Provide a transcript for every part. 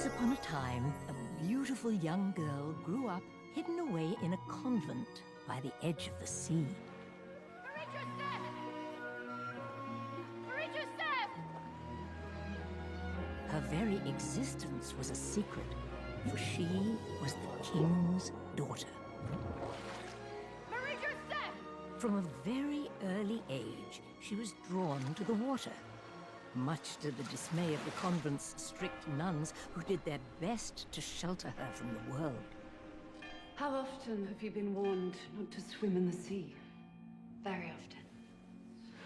Once upon a time, a beautiful young girl grew up hidden away in a convent by the edge of the sea. Her very existence was a secret, for she was the king's daughter. From a very early age, she was drawn to the water, much to the dismay of the convent's strict nuns who did their best to shelter her from the world. How often have you been warned not to swim in the sea? Very often.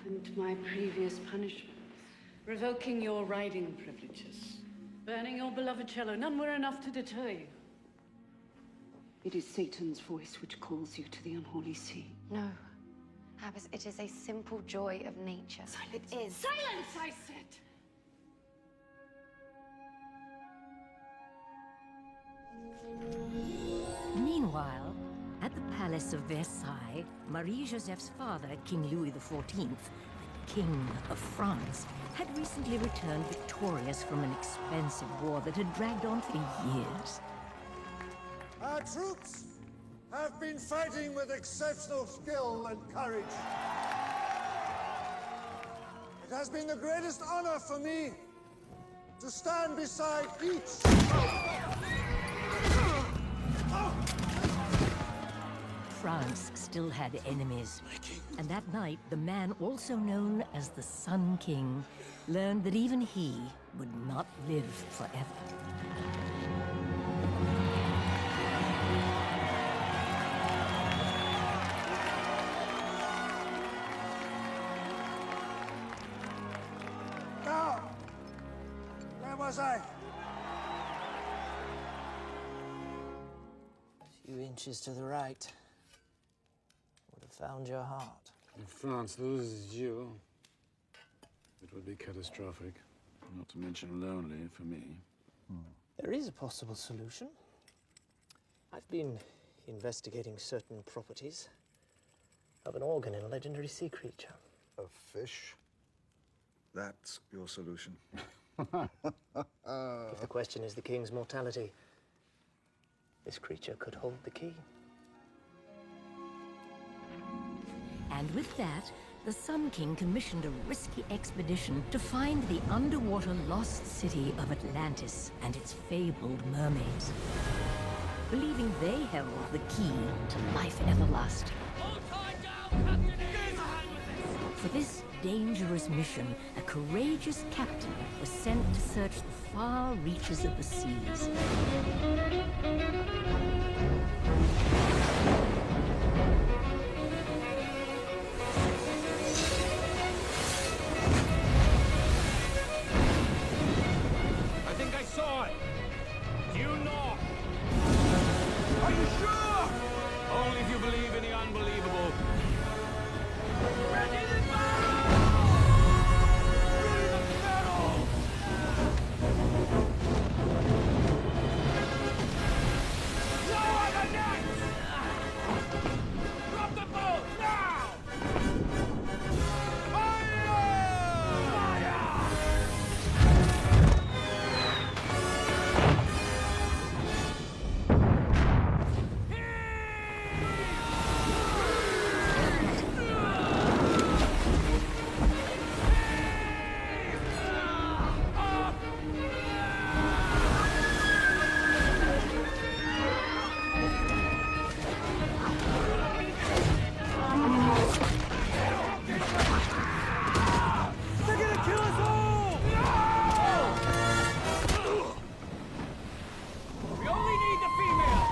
And my previous punishments? Revoking your riding privileges. Burning your beloved cello. None were enough to deter you. It is Satan's voice which calls you to the unholy sea. No. Abbess, it is a simple joy of nature. Silence. It is. Silence, I said! Meanwhile, at the Palace of Versailles, Marie-Joseph's father, King Louis XIV, the King of France, had recently returned victorious from an expensive war that had dragged on for years. Our troops have been fighting with exceptional skill and courage. It has been the greatest honor for me to stand beside each. France still had enemies, and that night, the man also known as the Sun King learned that even he would not live forever. Now, where was I? A few inches to the right. Would have found your heart. If France loses you, it would be catastrophic. Not to mention lonely for me. There is a possible solution. I've been investigating certain properties of an organ in a legendary sea creature. A fish? That's your solution. If the question is the king's mortality, this creature could hold the key. And with that, the Sun King commissioned a risky expedition to find the underwater lost city of Atlantis and its fabled mermaids, believing they held the key to life everlasting. For this dangerous mission, a courageous captain was sent to search the far reaches of the seas. I think I saw it. Do you know? Are you sure? Only if you believe in the unbelievable. Ready to go! Ready to battle! Lower the net! Drop the boat now! We only need the female!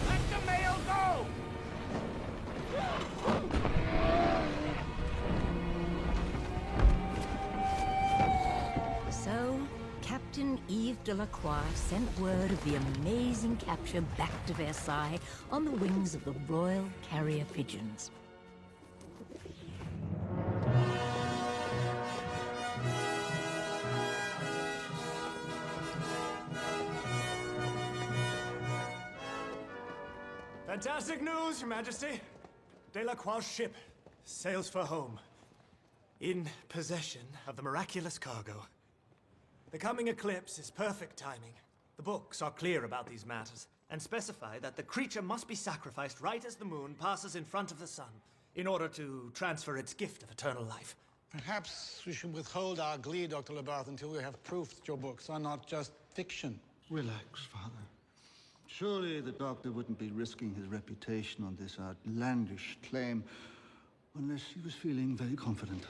Let the male go! So, Captain Yves Delacroix sent word of the amazing capture back to Versailles on the wings of the Royal Carrier Pigeons. Fantastic news, Your Majesty. Delacroix's ship sails for home, in possession of the miraculous cargo. The coming eclipse is perfect timing. The books are clear about these matters, and specify that the creature must be sacrificed right as the moon passes in front of the sun, in order to transfer its gift of eternal life. Perhaps we should withhold our glee, Dr. Labarthe, until we have proof that your books are not just fiction. Relax, Father. Surely the doctor wouldn't be risking his reputation on this outlandish claim unless he was feeling very confident.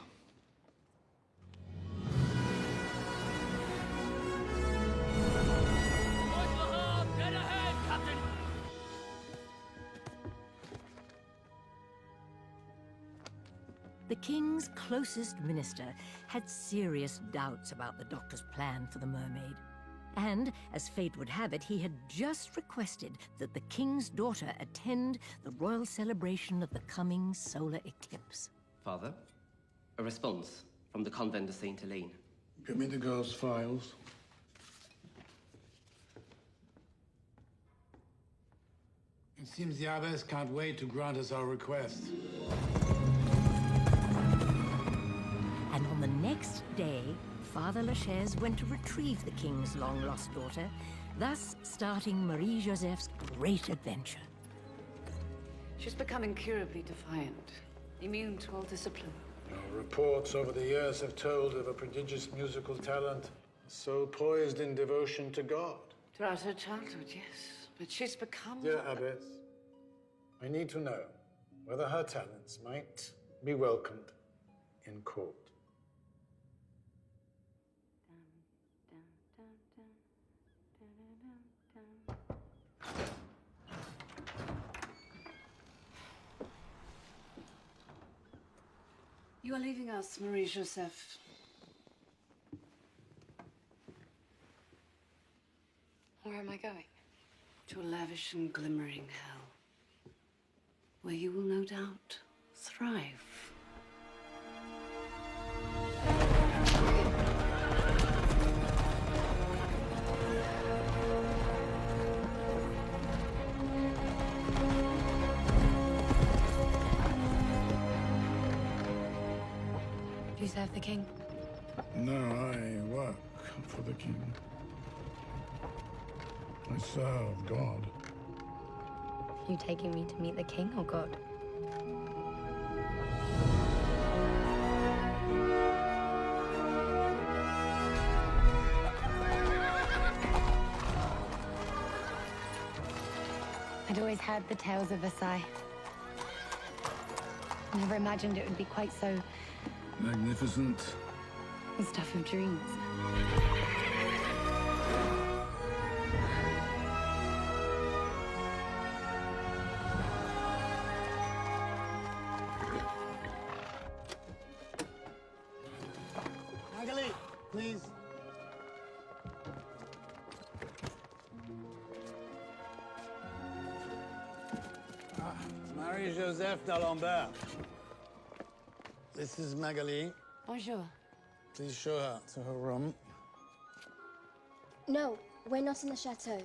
The king's closest minister had serious doubts about the doctor's plan for the mermaid. And, as fate would have it, he had just requested that the king's daughter attend the royal celebration of the coming solar eclipse. Father, a response from the Convent of Saint Helene. Give me the girl's files. It seems the abbess can't wait to grant us our request. And on the next day, Father Lachaise went to retrieve the king's long-lost daughter, thus starting Marie-Joseph's great adventure. She's become incurably defiant, immune to all discipline. Reports over the years have told of a prodigious musical talent, so poised in devotion to God. Throughout her childhood, yes. But she's become... Dear Abbess, I need to know whether her talents might be welcomed in court. You are leaving us, Marie-Joseph. Where am I going? To a lavish and glimmering hell, where you will no doubt thrive. Do you serve the king? No, I work for the king. I serve God. You taking me to meet the king or God? I'd always had the tales of Versailles. Never imagined it would be quite so... magnificent. the stuff of dreams. Magali, please. Marie-Joseph d'Alembert. This is Magali. Bonjour. Please show her to her room. No, we're not in the chateau.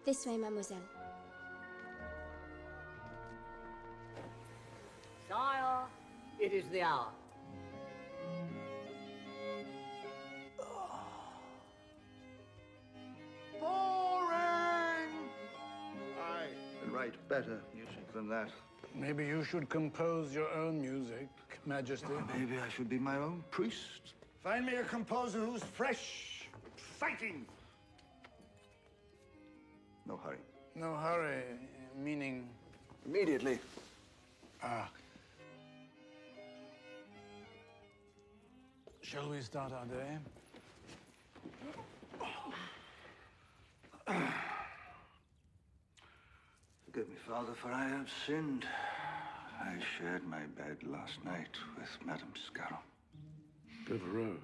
This way, mademoiselle. Sire, it is the hour. Boring! I can write better music than that. Maybe you should compose your own music, Majesty. Maybe I should be my own priest. Find me a composer who's fresh, fighting. No hurry. No hurry, meaning... Immediately. Ah. Shall we start our day? Forgive me, Father, for I have sinned. I shared my bed last night with Madame Scarron. Devereux.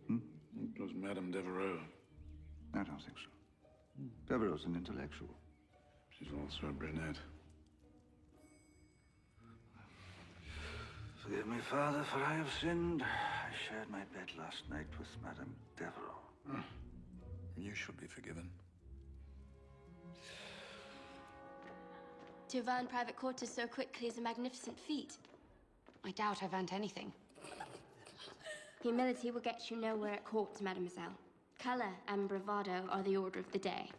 It was Madame Devereux. I don't think so. Devereux's an intellectual. She's also a brunette. Forgive me, Father, for I have sinned. I shared my bed last night with Madame Devereux. You should be forgiven. To earn private quarters so quickly is a magnificent feat. I doubt I've earned anything. Humility will get you nowhere at court, mademoiselle. Colour and bravado are the order of the day.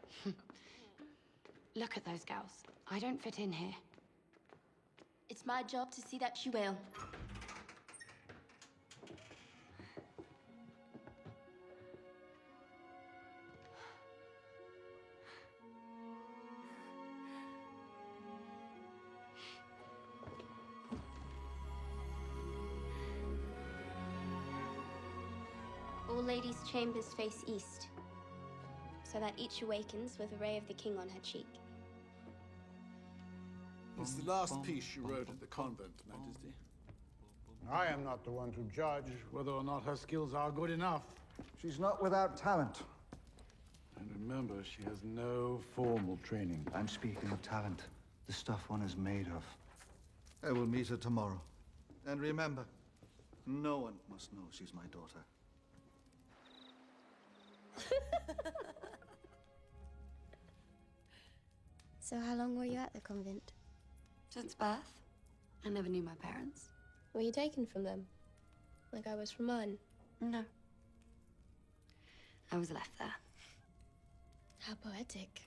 Look at those girls. I don't fit in here. It's my job to see that you will. All ladies' chambers face east, so that each awakens with a ray of the king on her cheek. It's the last piece you wrote at the convent, Majesty. I am not the one to judge whether or not her skills are good enough. She's not without talent. And remember, she has no formal training. I'm speaking of talent, the stuff one is made of. I will meet her tomorrow. And remember, no one must know she's my daughter. So how long were you at the convent? Since birth. I never knew my parents. Were you taken from them? Like I was from mine? No. I was left there. How poetic.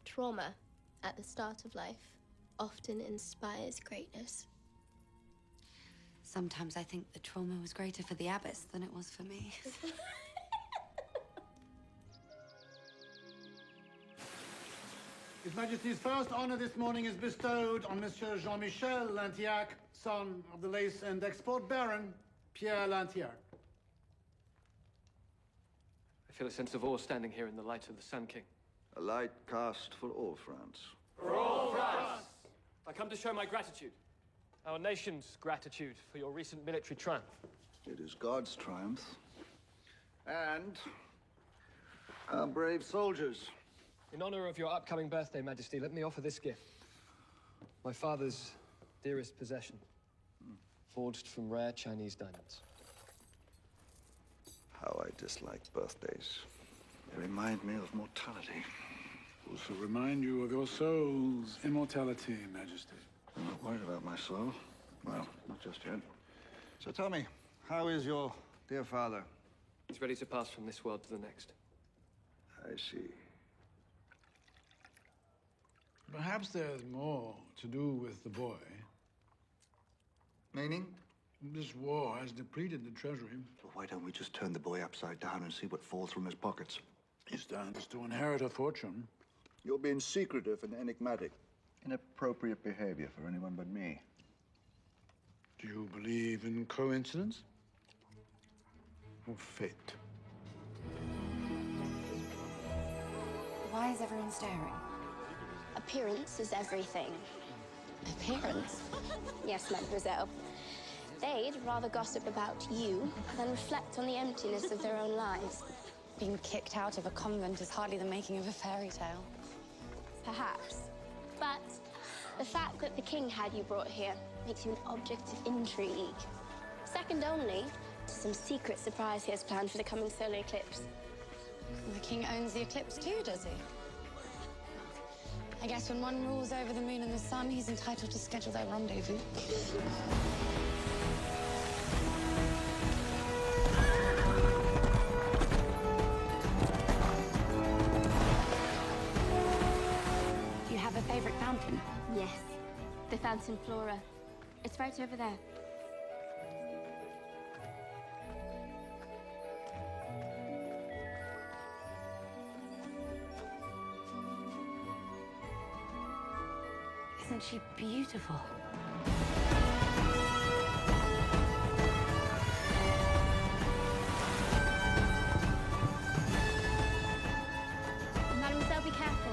Trauma at the start of life often inspires greatness. Sometimes I think the trauma was greater for the abbess than it was for me. His Majesty's first honor this morning is bestowed on Monsieur Jean-Michel Lantiac, son of the lace and export baron, Pierre Lantiac. I feel a sense of awe standing here in the light of the Sun King. A light cast for all France. For all France! I come to show my gratitude. Our nation's gratitude for your recent military triumph. It is God's triumph. And our brave soldiers. In honor of your upcoming birthday, Majesty, let me offer this gift. My father's dearest possession. Forged from rare Chinese diamonds. How I dislike birthdays. They remind me of mortality. Also remind you of your soul's immortality, Majesty. I'm not worried about my soul. Well, not just yet. So tell me, how is your dear father? He's ready to pass from this world to the next. I see. Perhaps there's more to do with the boy. Meaning? This war has depleted the treasury. So why don't we just turn the boy upside down and see what falls from his pockets? He stands to inherit a fortune. You're being secretive and enigmatic. Inappropriate behavior for anyone but me. Do you believe in coincidence? Or fate? Why is everyone staring? Appearance is everything. Appearance? Yes, mademoiselle. They'd rather gossip about you than reflect on the emptiness of their own lives. Being kicked out of a convent is hardly the making of a fairy tale. Perhaps. But the fact that the king had you brought here makes you an object of intrigue. Second only to some secret surprise he has planned for the coming solar eclipse. The king owns the eclipse too, does he? I guess when one rules over the moon and the sun, he's entitled to schedule their rendezvous. Do you have a favorite fountain? Yes, the Fountain Flora. It's right over there. Isn't she beautiful? Mademoiselle, be careful.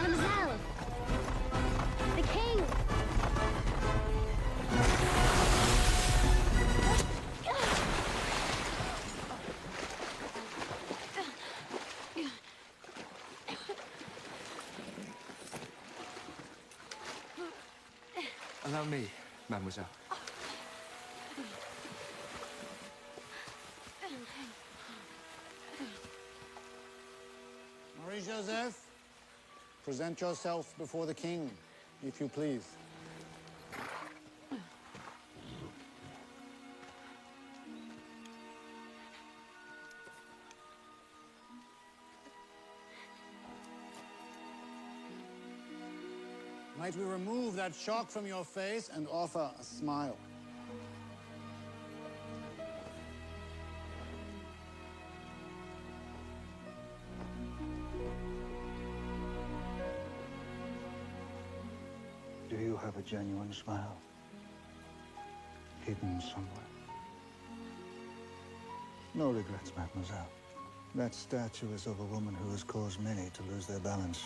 Mademoiselle! The king! Allow me, mademoiselle. Marie-Joseph, present yourself before the king, if you please. Might we remove that shock from your face and offer a smile? Do you have a genuine smile? Hidden somewhere? No regrets, mademoiselle. That statue is of a woman who has caused many to lose their balance.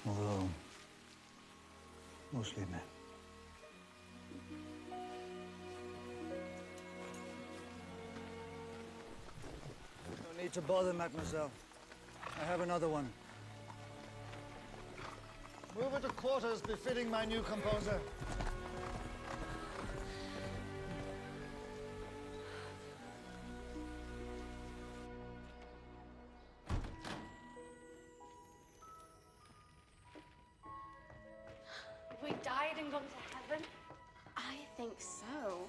Although, mostly men. No need to bother, mademoiselle. I have another one. Move it to quarters befitting my new composer. Have we died and gone to heaven? I think so.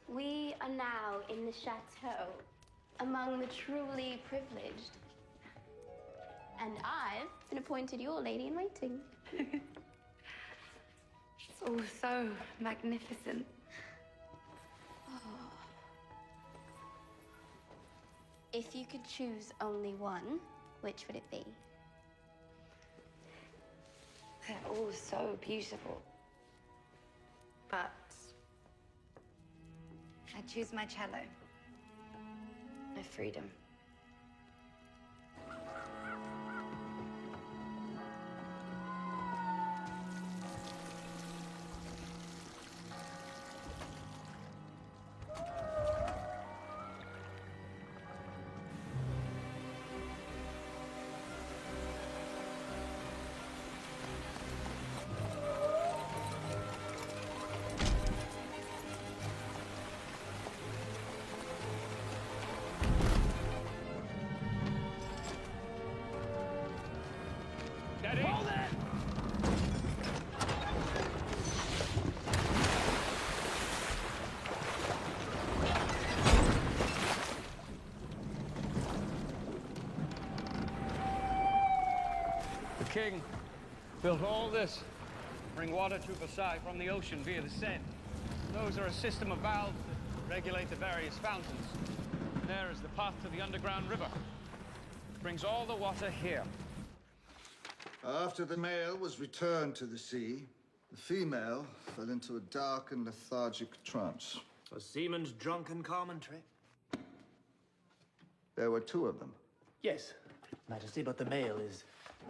We are now in the chateau, among the truly privileged. And I've been appointed your lady-in-waiting. It's all so magnificent. Oh. If you could choose only one, which would it be? They're all so beautiful. But I choose my cello. My freedom. Hold it! The king built all this to bring water to Versailles from the ocean via the Seine. Those are a system of valves that regulate the various fountains. There is the path to the underground river. It brings all the water here. After the male was returned to the sea, the female fell into a dark and lethargic trance. A seaman's drunken commentary. There were two of them. Yes, Majesty, but the male is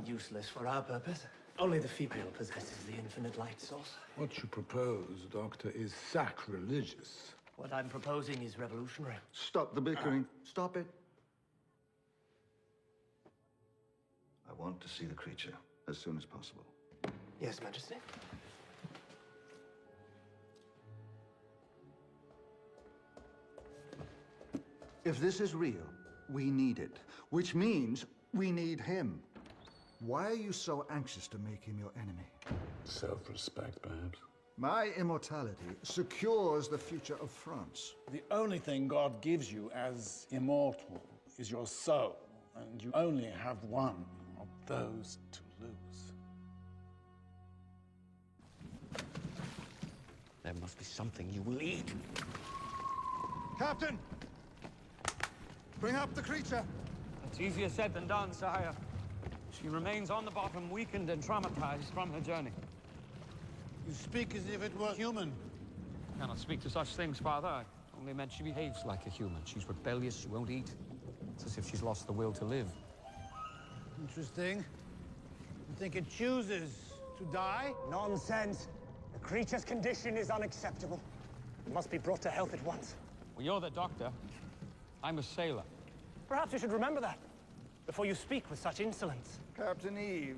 useless for our purpose. Only the female possesses the infinite light source. What you propose, Doctor, is sacrilegious. What I'm proposing is revolutionary. Stop the bickering. Stop it. I want to see the creature as soon as possible. Yes, Majesty. If this is real, we need it, which means we need him. Why are you so anxious to make him your enemy? Self-respect, perhaps. My immortality secures the future of France. The only thing God gives you as immortal is your soul, and you only have one of those to lose. There must be something you will eat. Captain! Bring up the creature! It's easier said than done, sire. She remains on the bottom, weakened and traumatized from her journey. You speak as if it were human. I cannot speak to such things, Father. I only meant she behaves like a human. She's rebellious, she won't eat. It's as if she's lost the will to live. Interesting. You think it chooses to die? Nonsense. The creature's condition is unacceptable. It must be brought to health at once. Well, you're the doctor. I'm a sailor. Perhaps you should remember that before you speak with such insolence. Captain Eve,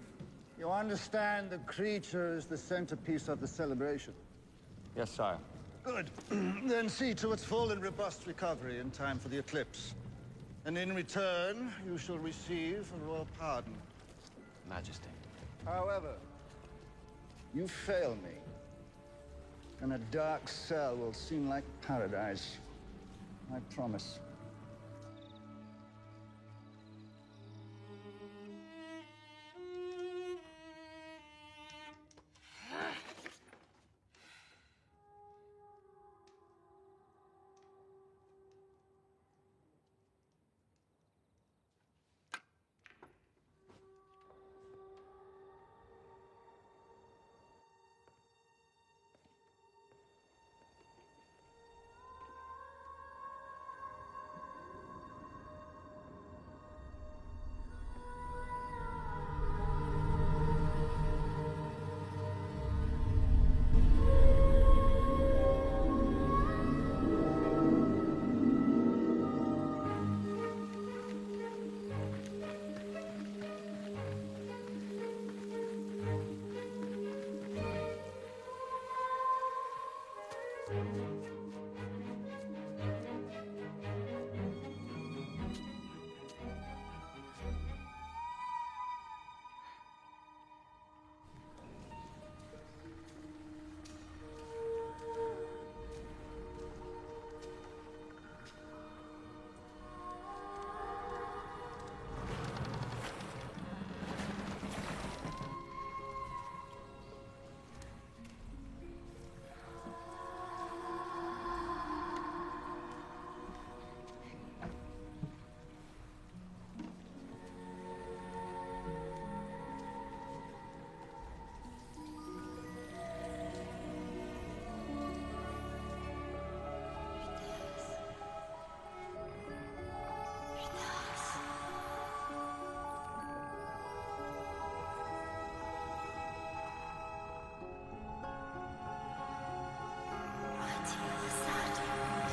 you understand the creature is the centerpiece of the celebration. Yes, sire. Good. Then see to its full and robust recovery in time for the eclipse. And in return, you shall receive a royal pardon. Majesty. However, you fail me, and a dark cell will seem like paradise. I promise.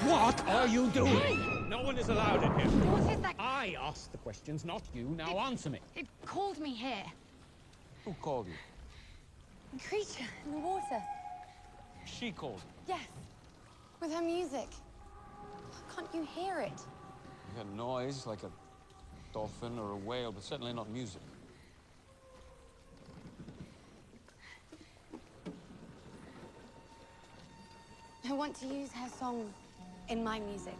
What are you doing? No one is allowed in here. What is that? I asked the questions, not you. Now answer me. It called me here. Who called you? A creature in the water. She called you. Yes. With her music. Can't you hear it? You had noise like a dolphin or a whale, but certainly not music. I want to use her song in my music,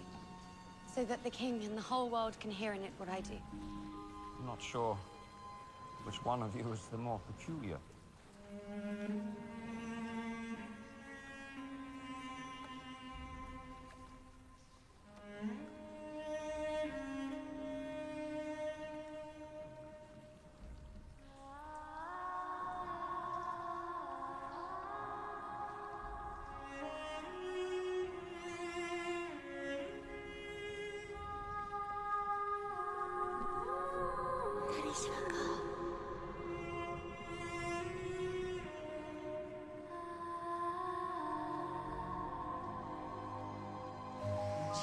so that the king and the whole world can hear in it what I do. I'm not sure which one of you is the more peculiar.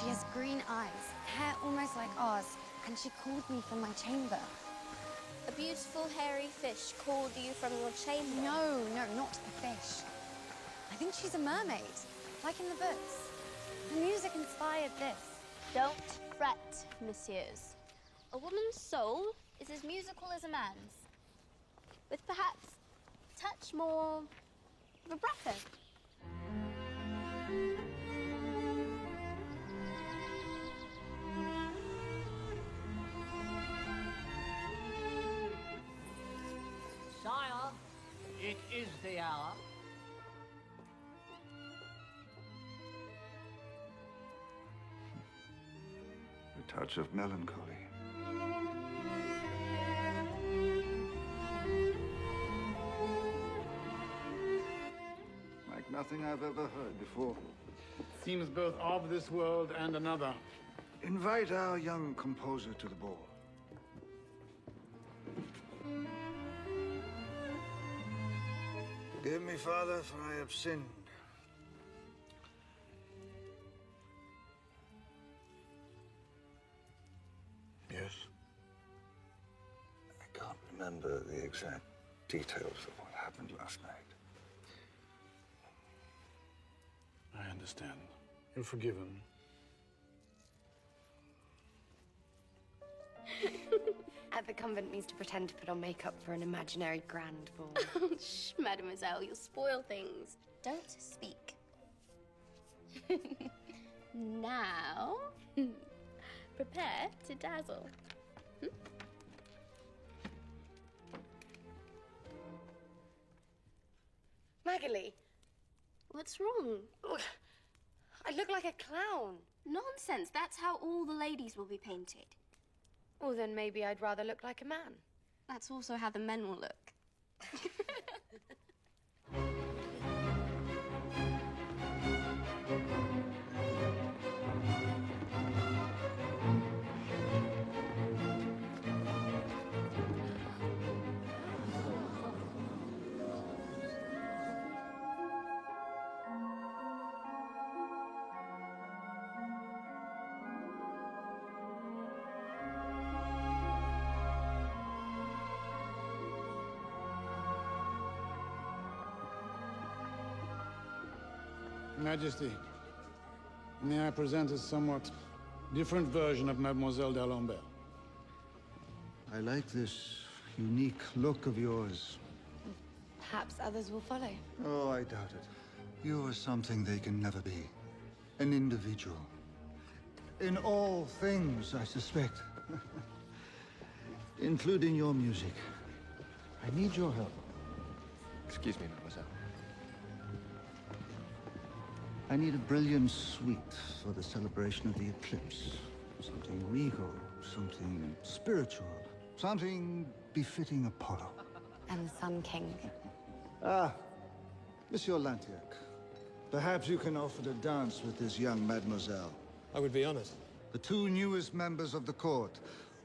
She has green eyes, hair almost like ours, and she called me from my chamber. A beautiful hairy fish called you from your chamber? No, not a fish. I think she's a mermaid, like in the books. The music inspired this. Don't fret, messieurs. A woman's soul is as musical as a man's, with perhaps a touch more vibrato. Sire, it is the hour. A touch of melancholy. Like nothing I've ever heard before. Seems both of this world and another. Invite our young composer to the ball. Forgive me, Father, for I have sinned. Yes? I can't remember the exact details of what happened last night. I understand. You're forgiven. At the convent means to pretend to put on makeup for an imaginary grand ball. Shh, mademoiselle, you'll spoil things. Don't speak. Now, prepare to dazzle. Magali! What's wrong? I look like a clown. Nonsense, that's how all the ladies will be painted. Well, then maybe I'd rather look like a man. That's also how the men will look. Majesty, may I present a somewhat different version of Mademoiselle d'Alembert? I like this unique look of yours. Perhaps others will follow. Oh, I doubt it. You are something they can never be. An individual. In all things, I suspect. Including your music. I need your help. Excuse me, mademoiselle. I need a brilliant suite for the celebration of the eclipse. Something regal, something spiritual, something befitting Apollo. And the Sun King. Ah, Monsieur Lantiac. Perhaps you can offer to dance with this young mademoiselle. I would be honored. The two newest members of the court.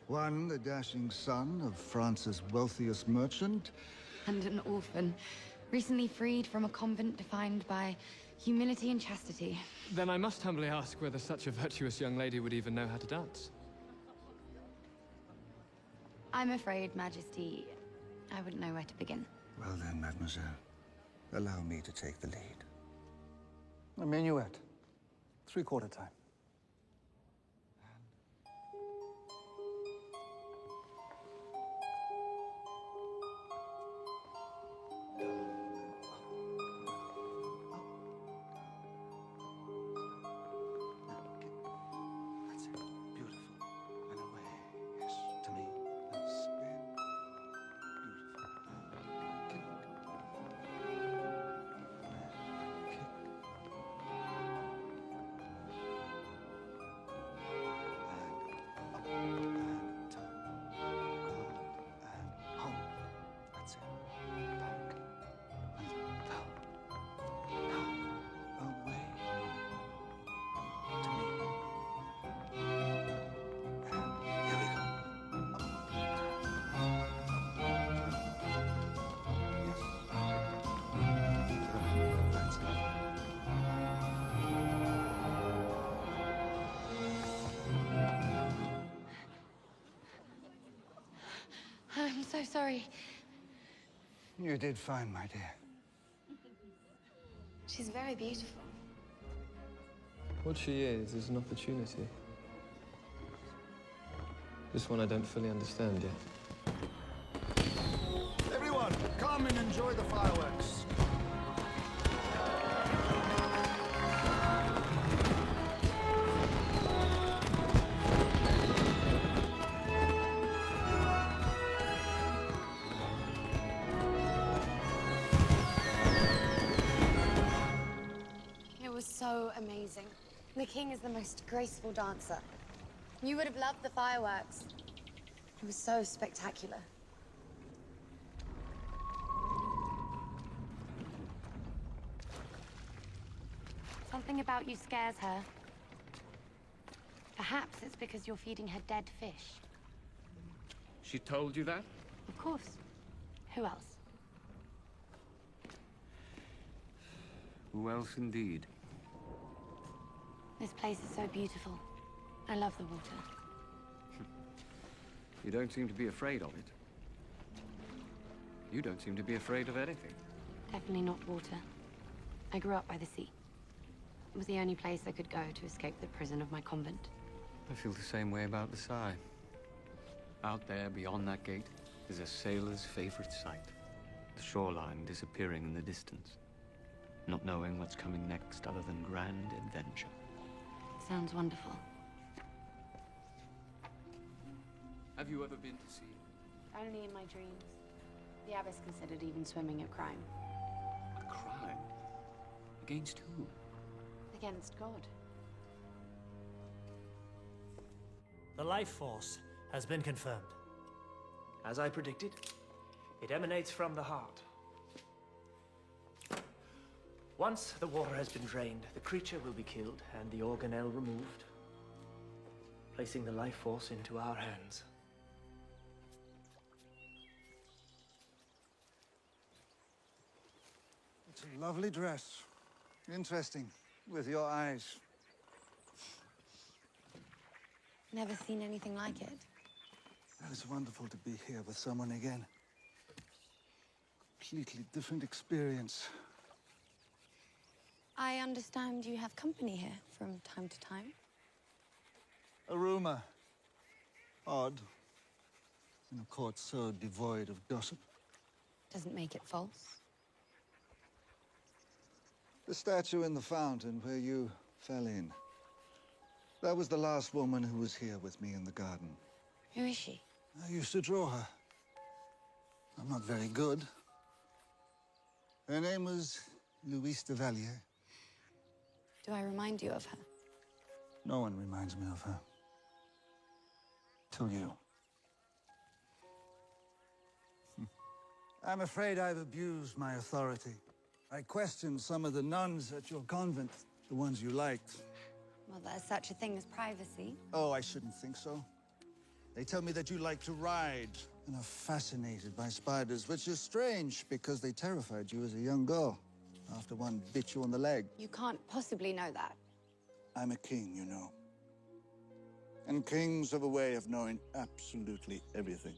One, the dashing son of France's wealthiest merchant. And an orphan, recently freed from a convent defined by humility and chastity. Then I must humbly ask whether such a virtuous young lady would even know how to dance. I'm afraid, Majesty, I wouldn't know where to begin. Well then, mademoiselle, allow me to take the lead. A minuet. 3/4 time. I'm so sorry. You did fine, my dear. She's very beautiful. What she is an opportunity. Just one I don't fully understand yet. Everyone, come and enjoy the fireworks. It was so amazing. The king is the most graceful dancer. You would have loved the fireworks. It was so spectacular. Something about you scares her. Perhaps it's because you're feeding her dead fish. She told you that? Of course. Who else? Who else indeed? This place is so beautiful. I love the water. You don't seem to be afraid of it. You don't seem to be afraid of anything. Definitely not water. I grew up by the sea. It was the only place I could go to escape the prison of my convent. I feel the same way about the Sai. Out there, beyond that gate, is a sailor's favorite sight. The shoreline disappearing in the distance. Not knowing what's coming next other than grand adventure. Sounds wonderful. Have you ever been to sea? Only in my dreams. The abbess considered even swimming a crime. A crime? Against who? Against God. The life force has been confirmed. As I predicted, it emanates from the heart. Once the water has been drained, the creature will be killed and the organelle removed, placing the life force into our hands. It's a lovely dress. Interesting. With your eyes. Never seen anything like it. Well, it's wonderful to be here with someone again. Completely different experience. I understand you have company here from time to time. A rumor. Odd. In a court so devoid of gossip. Doesn't make it false. The statue in the fountain where you fell in. That was the last woman who was here with me in the garden. Who is she? I used to draw her. I'm not very good. Her name was Louise de Valier. Do I remind you of her? No one reminds me of her. Till you. I'm afraid I've abused my authority. I questioned some of the nuns at your convent, the ones you liked. Well, there's such a thing as privacy. Oh, I shouldn't think so. They tell me that you like to ride and are fascinated by spiders, which is strange because they terrified you as a young girl after one bit you on the leg. You can't possibly know that. I'm a king, you know. And kings have a way of knowing absolutely everything.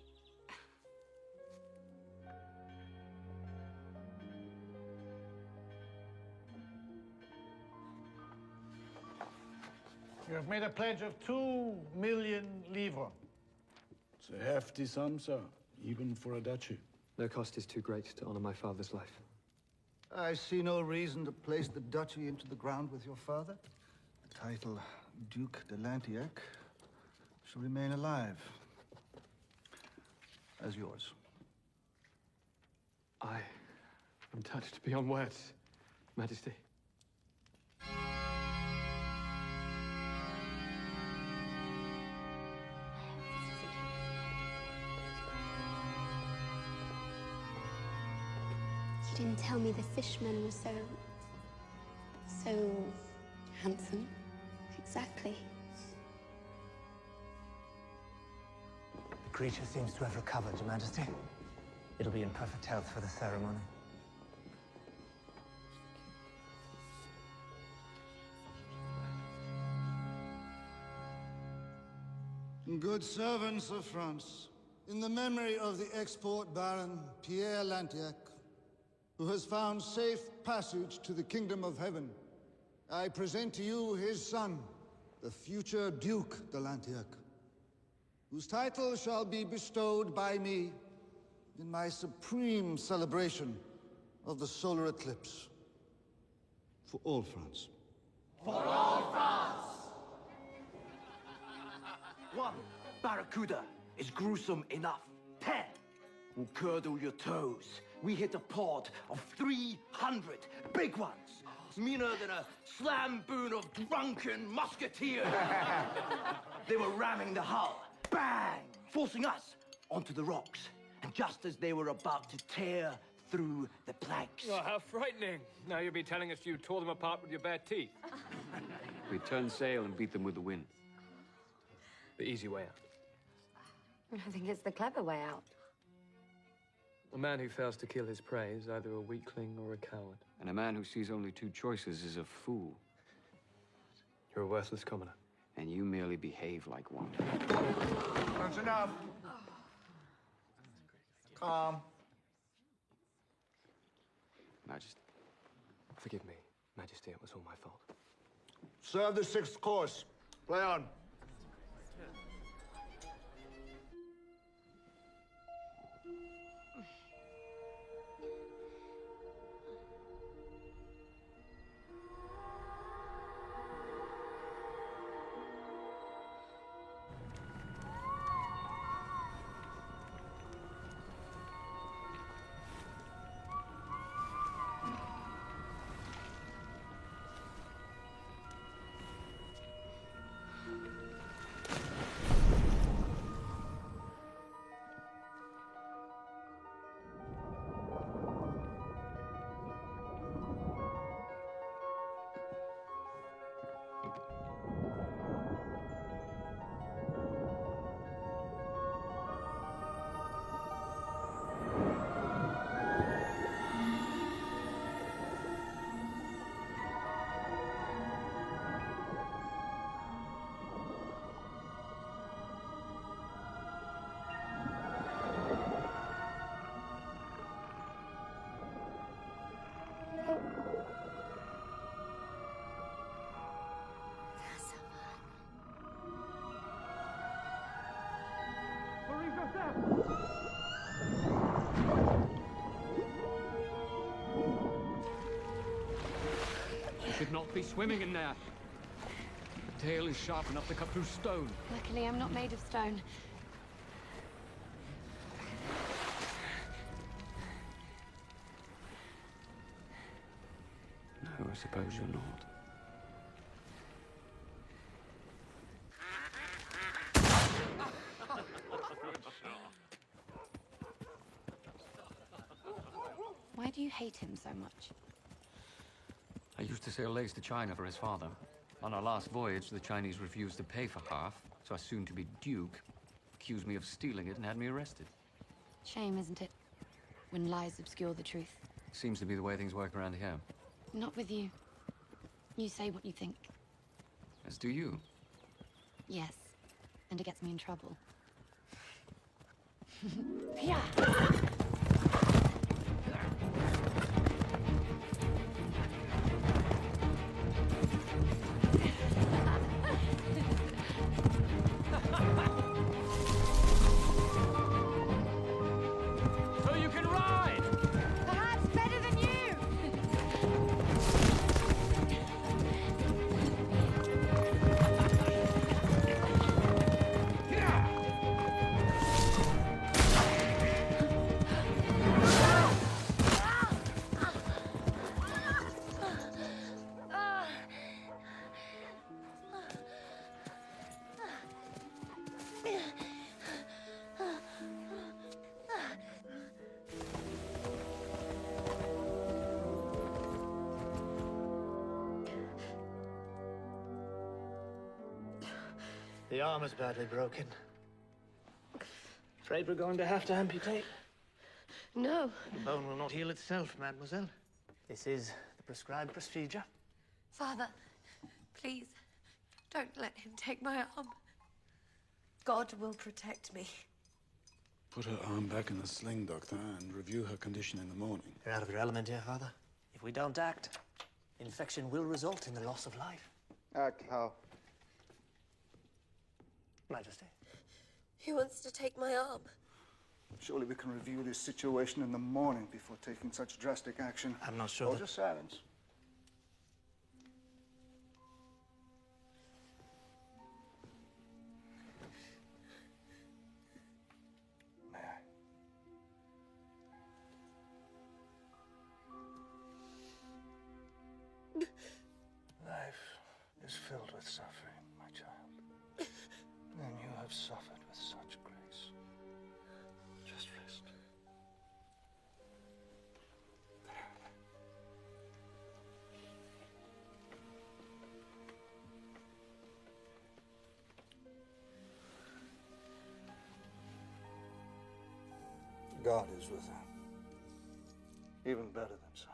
You have made a pledge of 2 million livres. It's a hefty sum, sir, even for a duchy. No cost is too great to honor my father's life. I see no reason to place the duchy into the ground with your father. The title Duke de Lantiac shall remain alive. As yours. I am touched beyond words, Majesty. You didn't tell me the fishmen were so handsome. Exactly. The creature seems to have recovered, Your Majesty. It'll be in perfect health for the ceremony. Good servants of France, in the memory of the export baron Pierre Lantiac, who has found safe passage to the kingdom of heaven, I present to you his son, the future Duke de Lantiac, whose title shall be bestowed by me in my supreme celebration of the solar eclipse for all France. For all France! 1 barracuda is gruesome enough. 10 will curdle your toes. We hit a pod of 300 big ones, meaner than a slam boon of drunken musketeers. They were ramming the hull, bang, forcing us onto the rocks. And just as they were about to tear through the planks. Oh, how frightening. Now you'll be telling us you tore them apart with your bare teeth. We turn sail and beat them with the wind. The easy way out. I think it's the clever way out. A man who fails to kill his prey is either a weakling or a coward. And a man who sees only 2 choices is a fool. You're a worthless commoner. And you merely behave like one. That's enough. Calm. Majesty. Forgive me, Majesty, it was all my fault. Serve the 6th course. Play on. should not be swimming in there. The tail is sharp enough to cut through stone. Luckily, I'm not made of stone. No, I suppose you're not. Why do you hate him so much? I used to sail lace to China for his father. On our last voyage, the Chinese refused to pay for half, so our soon-to-be Duke accused me of stealing it and had me arrested. Shame, isn't it? When lies obscure the truth. Seems to be the way things work around here. Not with you. You say what you think. As do you. Yes. And it gets me in trouble. Yeah. So you can ride! Perhaps better than you! The arm is badly broken. Afraid we're going to have to amputate. No. The bone will not heal itself, mademoiselle. This is the prescribed procedure. Father, please, don't let him take my arm. God will protect me. Put her arm back in the sling, Doctor, and review her condition in the morning. You're out of your element here, Father. If we don't act, infection will result in the loss of life. Act how? Majesty. He wants to take my arm. Surely we can review this situation in the morning before taking such drastic action. I'm not sure. Hold your silence. May I? Life is filled with suffering, my child. And you have suffered with such grace. Just rest. God is with her. Even better than science.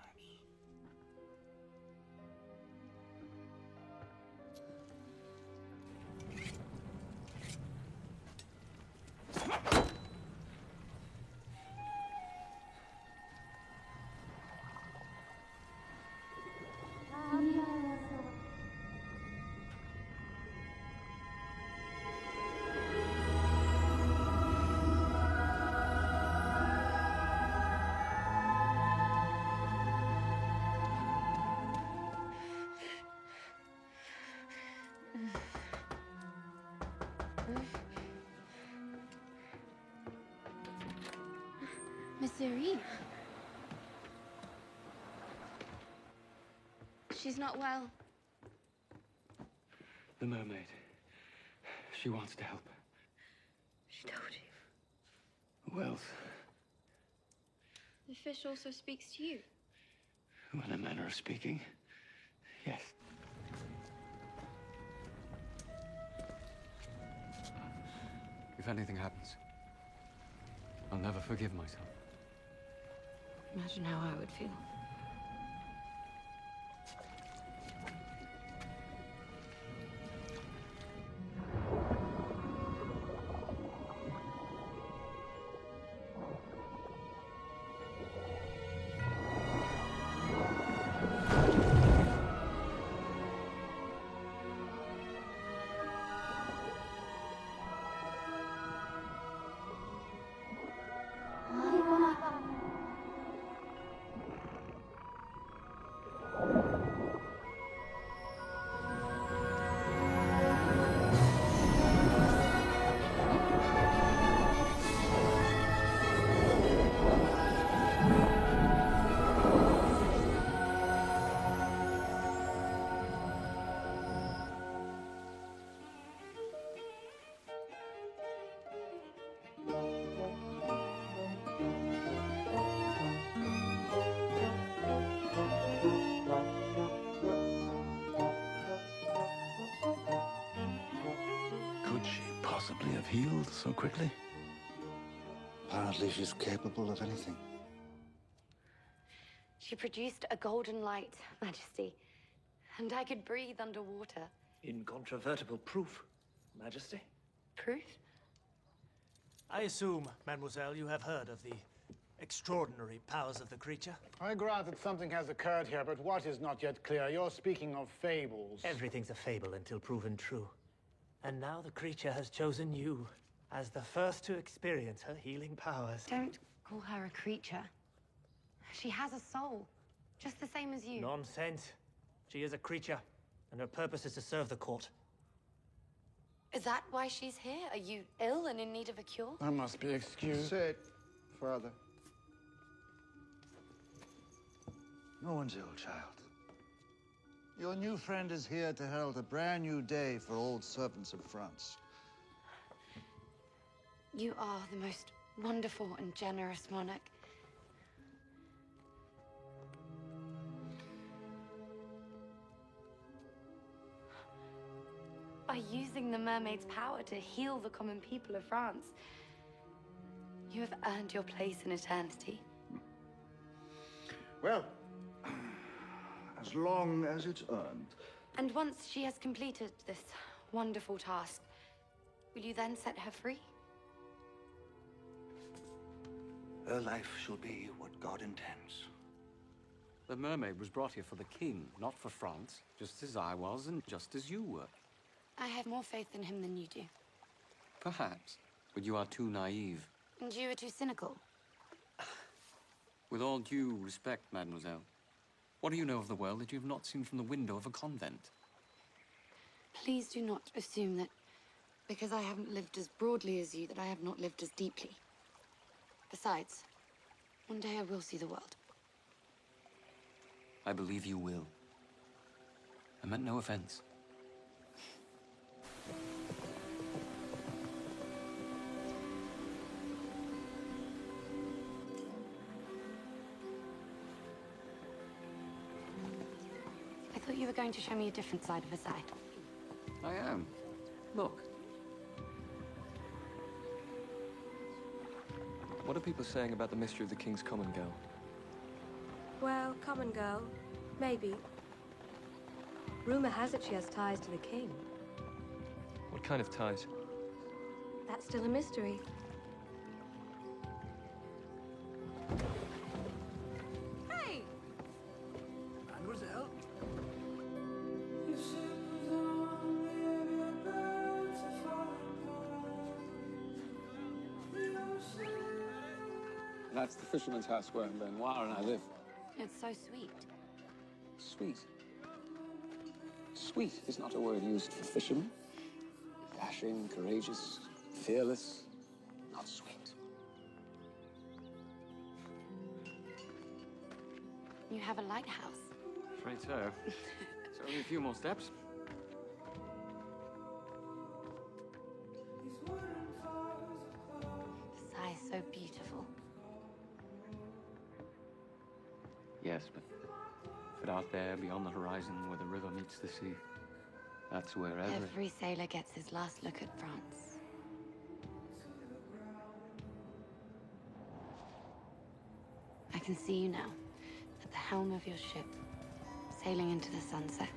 Miss Irene. She's not well. The mermaid. She wants to help. She told you. Who else? The fish also speaks to you. In a manner of speaking, yes. If anything happens, I'll never forgive myself. Imagine how I would feel. possibly have healed so quickly? Apparently she's capable of anything. She produced a golden light, Majesty, and I could breathe underwater. Incontrovertible proof, Majesty. Proof? I assume, Mademoiselle, you have heard of the extraordinary powers of the creature. I grant that something has occurred here, but what is not yet clear? You're speaking of fables. Everything's a fable until proven true. And now the creature has chosen you as the first to experience her healing powers. Don't call her a creature. She has a soul, just the same as you. Nonsense. She is a creature, and her purpose is to serve the court. Is that why she's here? Are you ill and in need of a cure? I must be excused. Say it, Father. No one's ill, child. Your new friend is here to herald a brand new day for old servants of France. You are the most wonderful and generous monarch. By using the mermaid's power to heal the common people of France, you have earned your place in eternity. Well, as long as it's earned. And once she has completed this wonderful task, will you then set her free? Her life shall be what God intends. The mermaid was brought here for the king, not for France, just as I was and just as you were. I have more faith in him than you do. Perhaps, but you are too naive. And you are too cynical. With all due respect, mademoiselle, what do you know of the world that you have not seen from the window of a convent? Please do not assume that because I haven't lived as broadly as you, that I have not lived as deeply. Besides, one day I will see the world. I believe you will. I meant no offense. I thought you were going to show me a different side of Versailles. I am. Look. What are people saying about the mystery of the King's common girl? Well, common girl, maybe. Rumor has it she has ties to the king. What kind of ties? That's still a mystery. Hey! Mademoiselle? That's the fisherman's house where Benoit and I live. It's so sweet. Sweet. Sweet is not a word used for fishermen. Dashing, courageous, fearless, not sweet. You have a lighthouse. Afraid so. It's only a few more steps. Versailles is so beautiful. Yes, but out there, beyond the horizon, where the river meets the sea, that's where Every sailor gets his last look at France. I can see you now, at the helm of your ship, sailing into the sunset.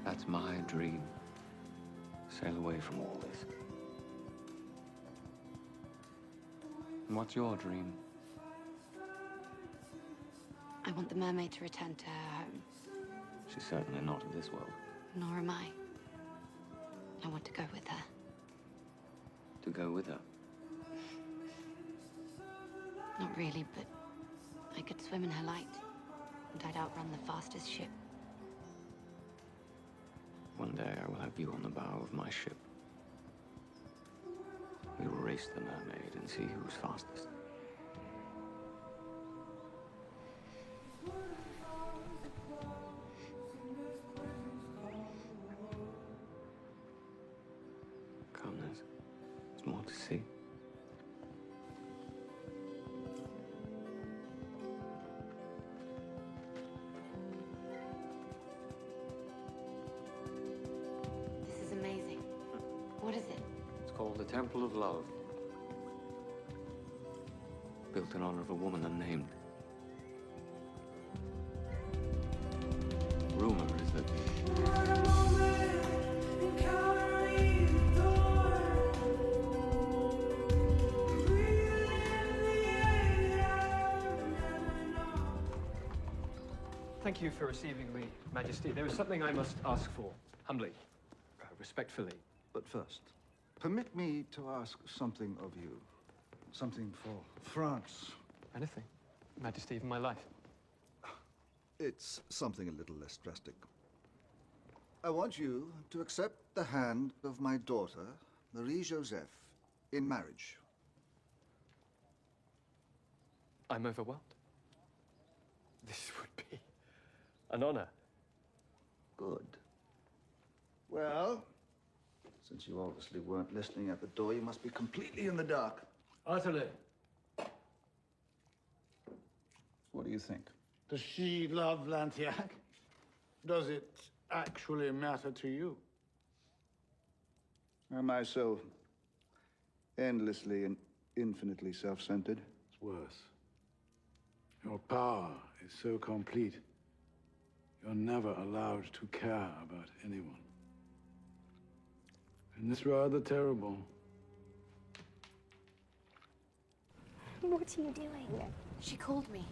That's my dream. Sail away from all this. And what's your dream? I want the mermaid to return to her home. She's certainly not of this world. Nor am I. I want to go with her. To go with her. Not really, but I could swim in her light, and I'd outrun the fastest ship. One day I will have you on the bow of my ship. We will race the mermaid and see who's fastest. Come, there's more to see. This is amazing. called the Temple of Love. Built in honor of a woman unnamed. Rumor is that... Thank you for receiving me, Majesty. There is something I must ask for, humbly, respectfully. But first, permit me to ask something of you. Something for France. Anything, Majesty, even my life. It's something a little less drastic. I want you to accept the hand of my daughter, Marie-Joseph, in marriage. I'm overwhelmed. This would be an honor. Good. Well, since you obviously weren't listening at the door, you must be completely in the dark. Utterly. What do you think? Does she love Lantiac? Does it actually matter to you? Am I so endlessly and infinitely self-centered? It's worse. Your power is so complete, you're never allowed to care about anyone. And it's rather terrible. What are you doing? She called me.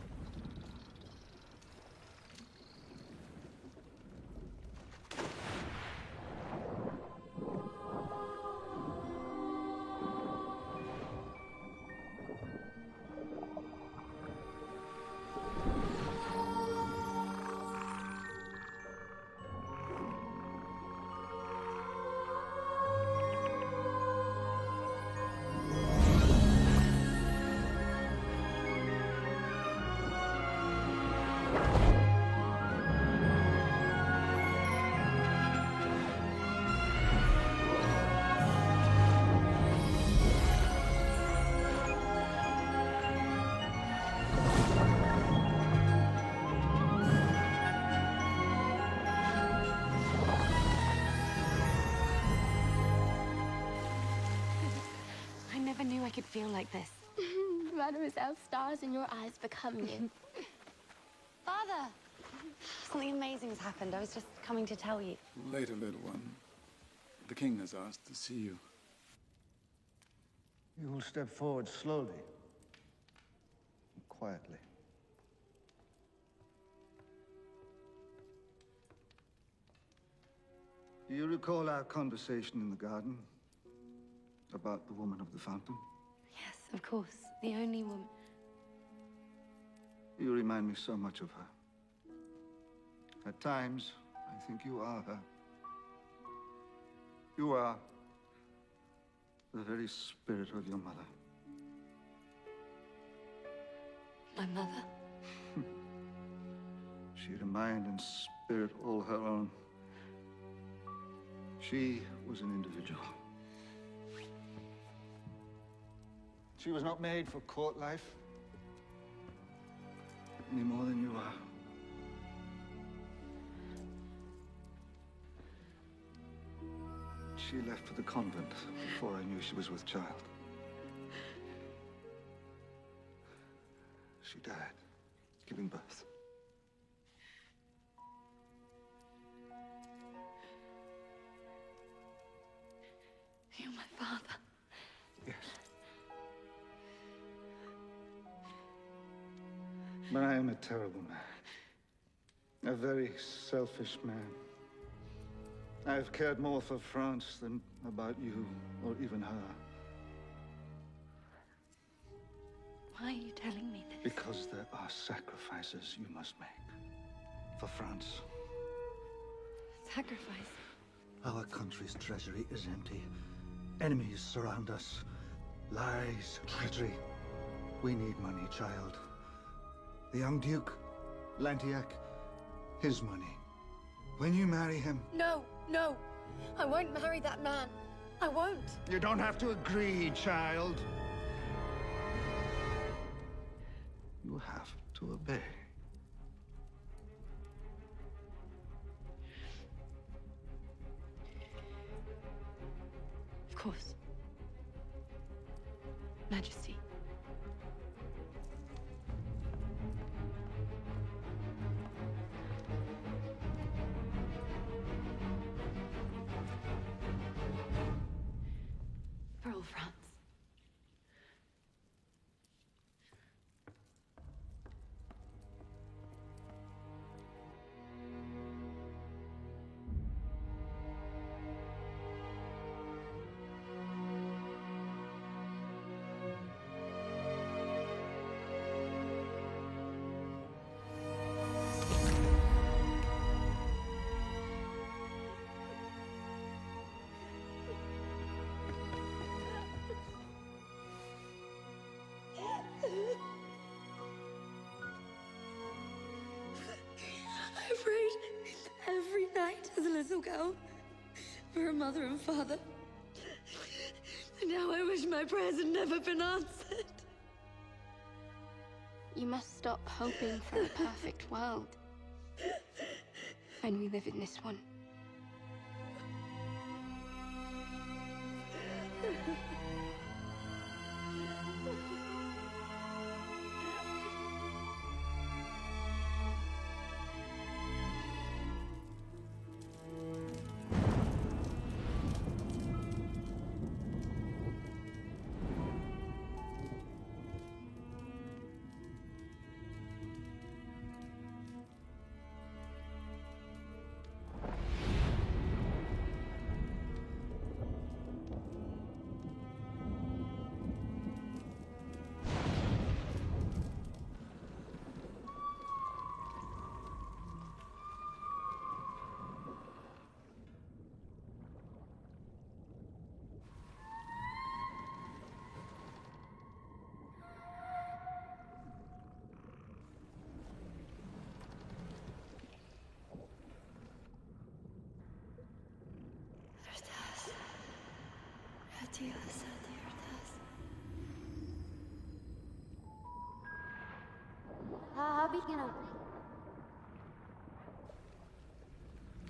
I never knew I could feel like this. Mademoiselle, stars in your eyes become you. Father! Something amazing's happened. I was just coming to tell you. Later, little one. The king has asked to see you. You will step forward slowly, quietly. Do you recall our conversation in the garden about the woman of the fountain? Yes, of course. The only woman. You remind me so much of her. At times, I think you are her. You are the very spirit of your mother. My mother? She had a mind and spirit all her own. She was an individual. She was not made for court life any more than you are. She left for the convent before I knew she was with child. She died, giving birth. You're my father. Yes. But I am a terrible man. A very selfish man. I have cared more for France than about you, or even her. Why are you telling me this? Because there are sacrifices you must make. For France. Sacrifice? Our country's treasury is empty. Enemies surround us. Lies, treachery. We need money, child. The young Duke, Lantiac, his money. When you marry him... No, no. I won't marry that man. I won't. You don't have to agree, child. You have to obey. Of course. Majesty. For all France. I prayed every night as a little girl for a mother and father. And now I wish my prayers had never been answered. You must stop hoping for a perfect world. And we live in this one.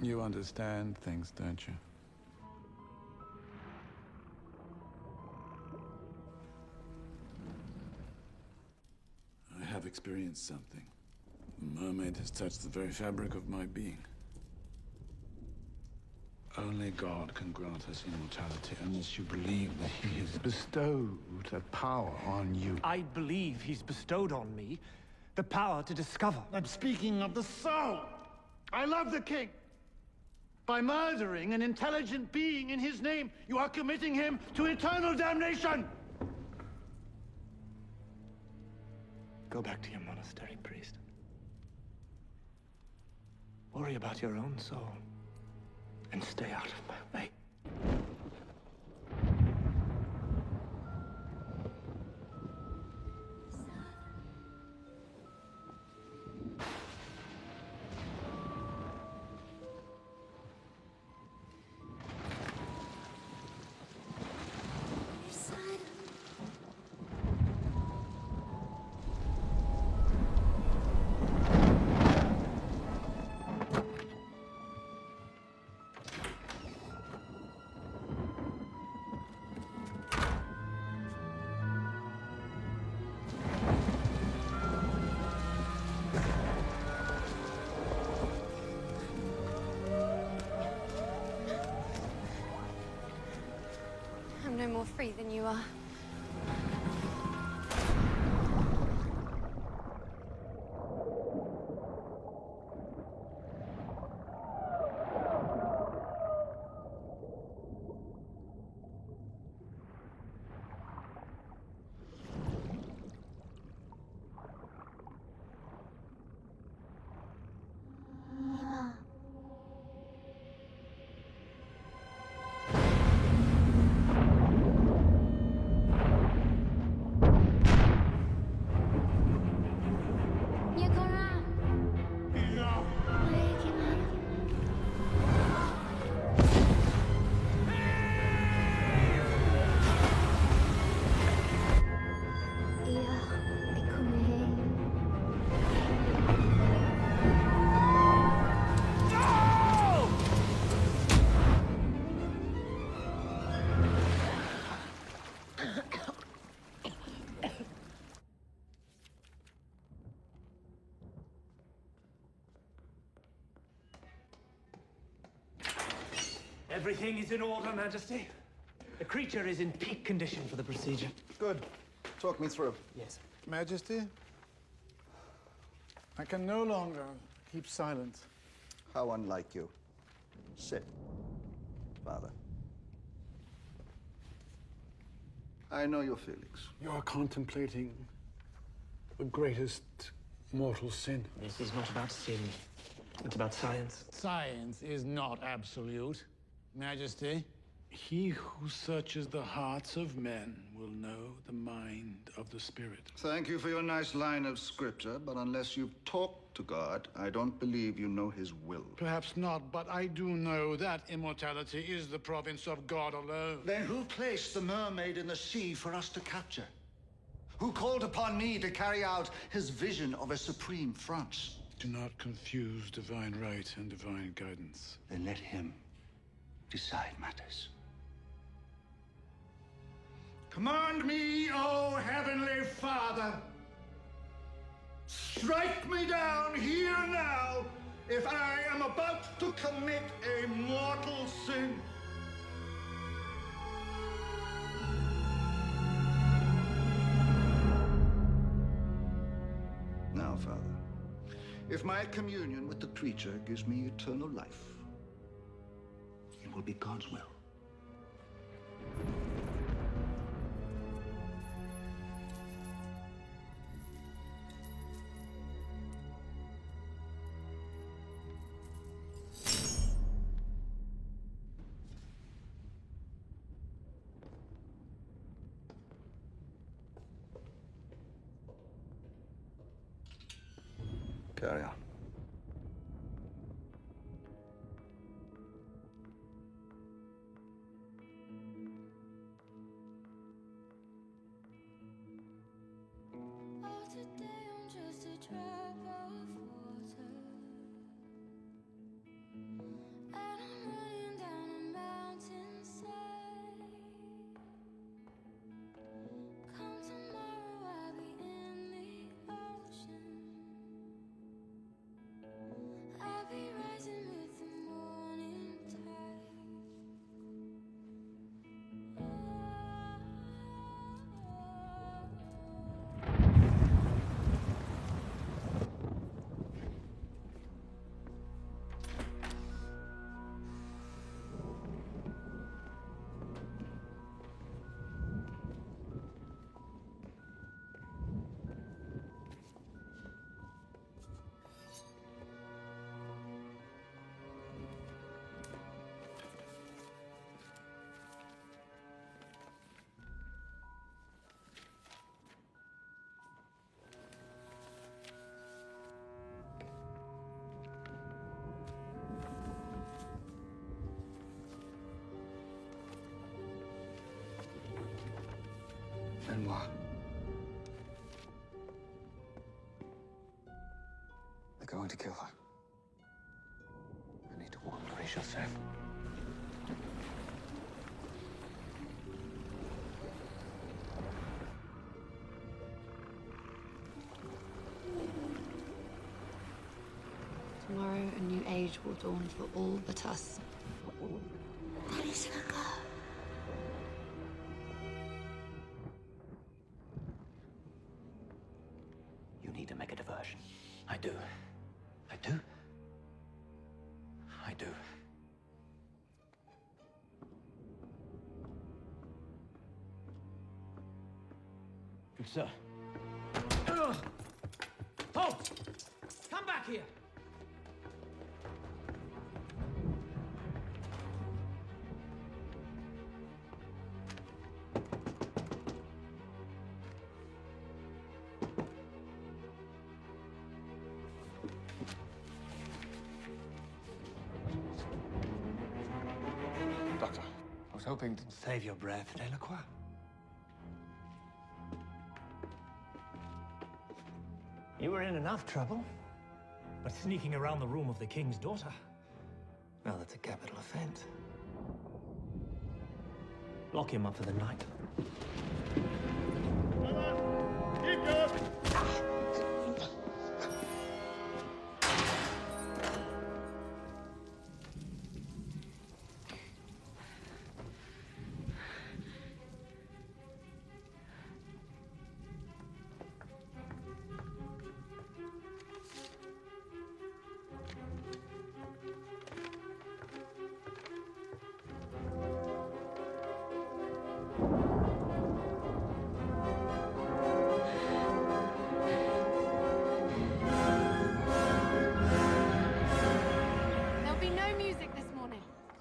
You understand things, don't you? I have experienced something. The mermaid has touched the very fabric of my being. Only God can grant us immortality unless you believe that he has bestowed that power on you. I believe he's bestowed on me the power to discover. I'm speaking of the soul. I love the king. By murdering an intelligent being in his name, you are committing him to eternal damnation! Go back to your monastery, priest. Worry about your own soul. And stay out of my way. I'm no more free than you are. Everything is in order, Majesty. The creature is in peak condition for the procedure. Good. Talk me through. Yes. Majesty, I can no longer keep silent. How unlike you. Sit, Father. I know your feelings. You're contemplating the greatest mortal sin. This is not about sin. It's about science. Science is not absolute, Majesty. He who searches the hearts of men will know the mind of the spirit. Thank you for your nice line of scripture, but unless you've talked to God, I don't believe you know his will. Perhaps not, but I do know that immortality is the province of God alone. Then who placed the mermaid in the sea for us to capture? Who called upon me to carry out his vision of a supreme France? Do not confuse divine right and divine guidance. Then let him decide matters. Command me, O Heavenly Father. Strike me down here now if I am about to commit a mortal sin. Now, Father, if my communion with the creature gives me eternal life, it will be God's will. Carry on. Benoit. They're going to kill her. I need to warn Marie Joseph. Tomorrow, a new age will dawn for all but us. You need to make a diversion. I do. I do. I do. Good sir. Halt! Come back here! Doctor, I was hoping to... Save your breath, Delacroix. You were in enough trouble. But sneaking around the room of the king's daughter, well, that's a capital offense. Lock him up for the night.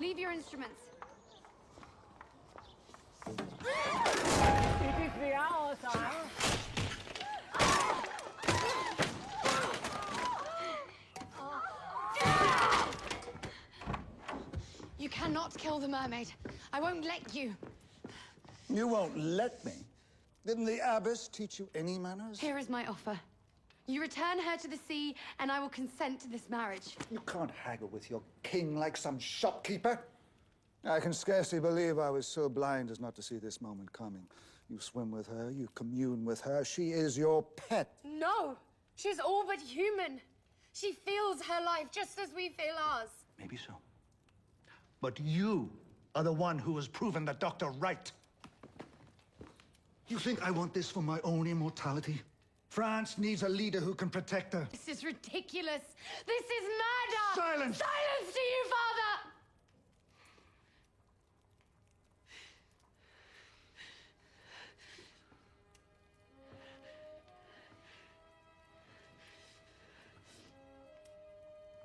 Leave your instruments. It is the hour, sire. You cannot kill the mermaid. I won't let you. You won't let me? Didn't the abbess teach you any manners? Here is my offer. You return her to the sea, and I will consent to this marriage. You can't haggle with your king like some shopkeeper. I can scarcely believe I was so blind as not to see this moment coming. You swim with her, you commune with her. She is your pet. No! She's all but human. She feels her life just as we feel ours. Maybe so. But you are the one who has proven the doctor right. You think I want this for my own immortality? France needs a leader who can protect her. This is ridiculous. This is murder! Silence! Silence to you, Father!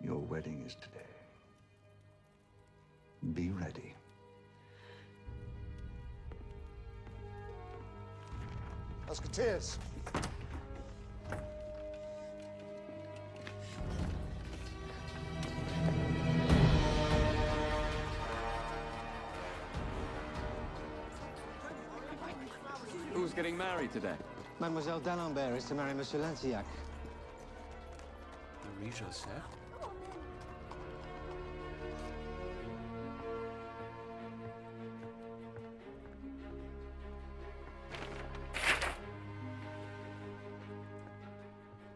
Your wedding is today. Be ready. Musketeers. Who's getting married today? Mademoiselle d'Alembert is to marry Monsieur Lantillac. Marie Joseph?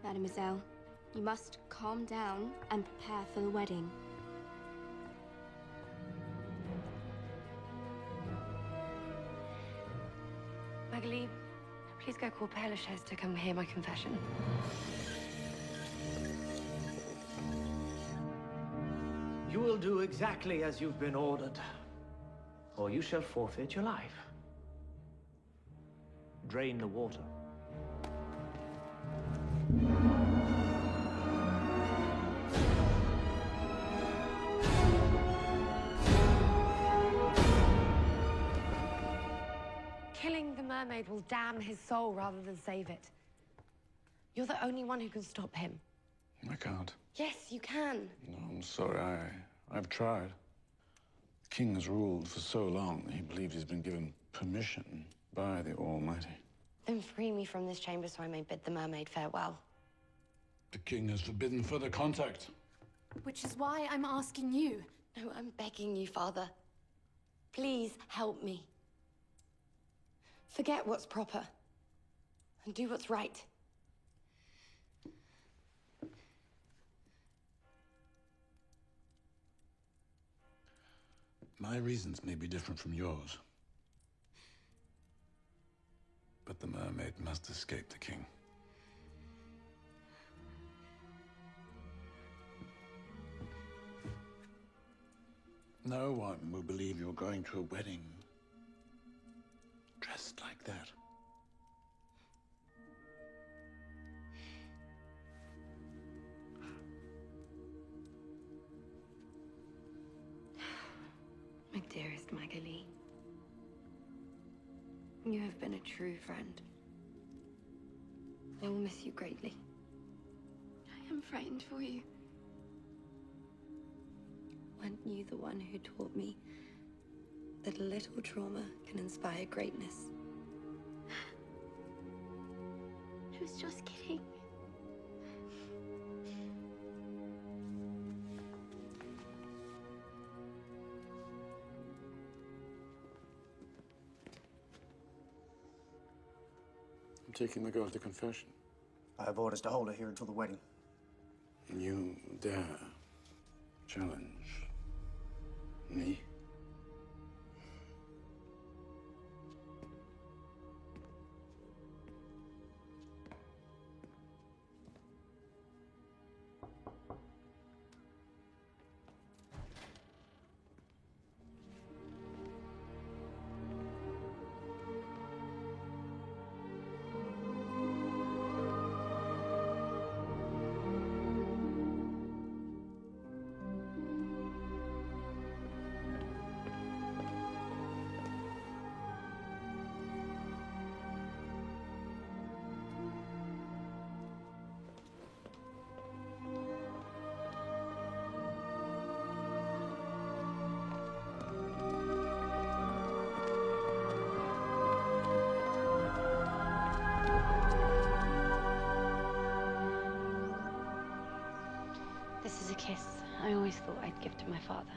Mademoiselle, you must calm down and prepare for the wedding. Magali, please go call Père Lachaise to come hear my confession. You will do exactly as you've been ordered, or you shall forfeit your life. Drain the water. Killing the mermaid will damn his soul rather than save it. You're the only one who can stop him. I can't. Yes, you can. No, I'm sorry. I've tried. The king has ruled for so long that he believes he's been given permission by the Almighty. Then free me from this chamber so I may bid the mermaid farewell. The king has forbidden further contact. Which is why I'm asking you. No, I'm begging you, Father. Please help me. Forget what's proper and do what's right. My reasons may be different from yours. But the mermaid must escape the king. No one will believe you're going to a wedding dressed like that. My dearest Magali, you have been a true friend. I will miss you greatly. I am frightened for you. Weren't you the one who taught me that a little trauma can inspire greatness? I was just kidding. I'm taking the girl to confession. I have orders to hold her here until the wedding. And you dare challenge me? I always thought I'd give to my father.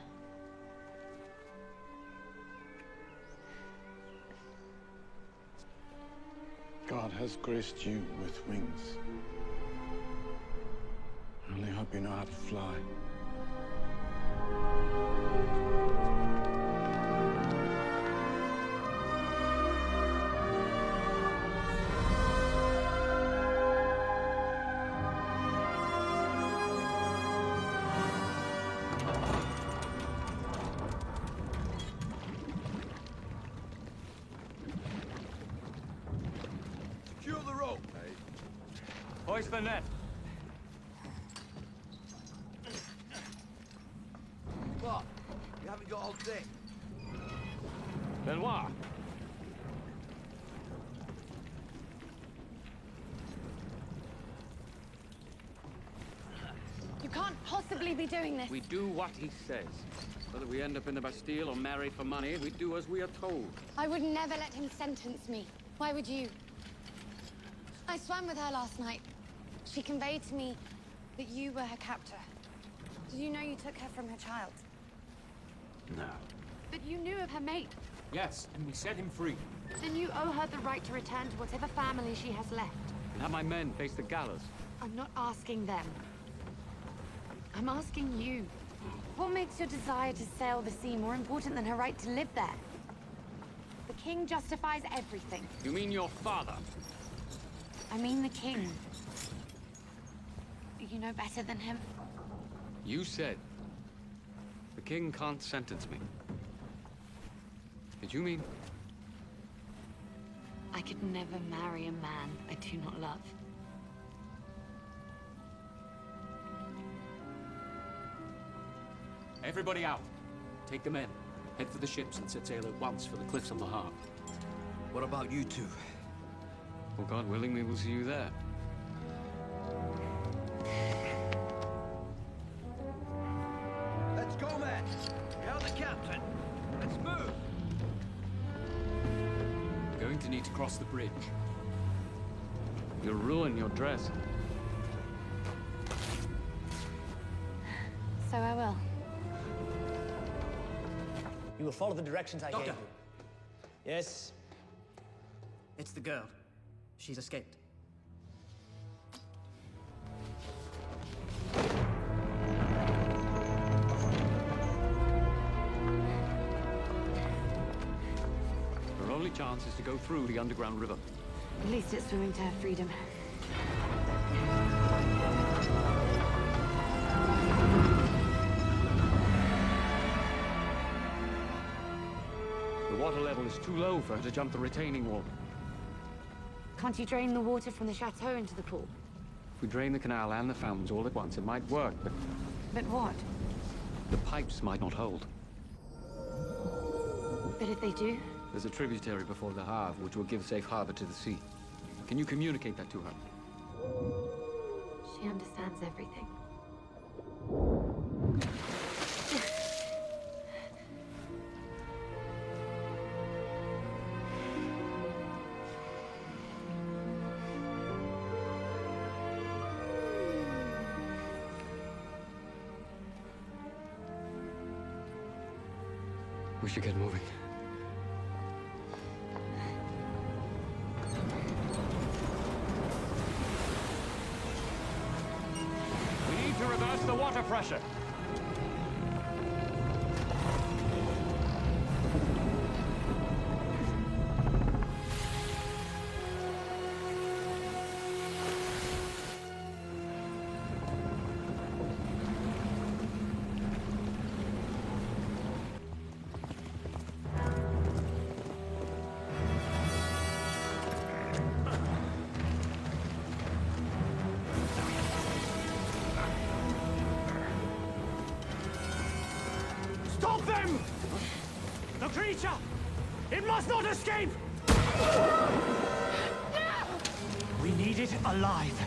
God has graced you with wings. I only hope you know how to fly. Secure the rope. Hoist the net. What? You haven't got all day. Benoit. You can't possibly be doing this. We do what he says. Whether we end up in the Bastille or married for money, we do as we are told. I would never let him sentence me. Why would you? I swam with her last night. She conveyed to me that you were her captor. Did you know you took her from her child? No. But you knew of her mate. Yes, and we set him free. Then you owe her the right to return to whatever family she has left. And have my men face the gallows. I'm not asking them. I'm asking you. What makes your desire to sail the sea more important than her right to live there? The king justifies everything. You mean your father? I mean the king. You know better than him. You said the king can't sentence me. Did you mean? I could never marry a man I do not love. Everybody out. Take the men. Head for the ships and set sail at once for the cliffs on the Harp. What about you two? Well, God willing, we will see you there. Let's go, men. You're the captain. Let's move. We're going to need to cross the bridge. You'll ruin your dress. So I will. You will follow the directions I gave Doctor. you. Yes? It's the girl. She's escaped. Our only chance is to go through the underground river. At least it's swimming to her freedom. The water level is too low for her to jump the retaining wall. Can't you drain the water from the chateau into the pool? If we drain the canal and the fountains all at once, it might work, but But what? the pipes might not hold. But if they do? There's a tributary before the Havre, which will give safe harbor to the sea. Can you communicate that to her? She understands everything. We should get moving. We need to reverse the water pressure. Stop them! The creature! It must not escape! We need it alive.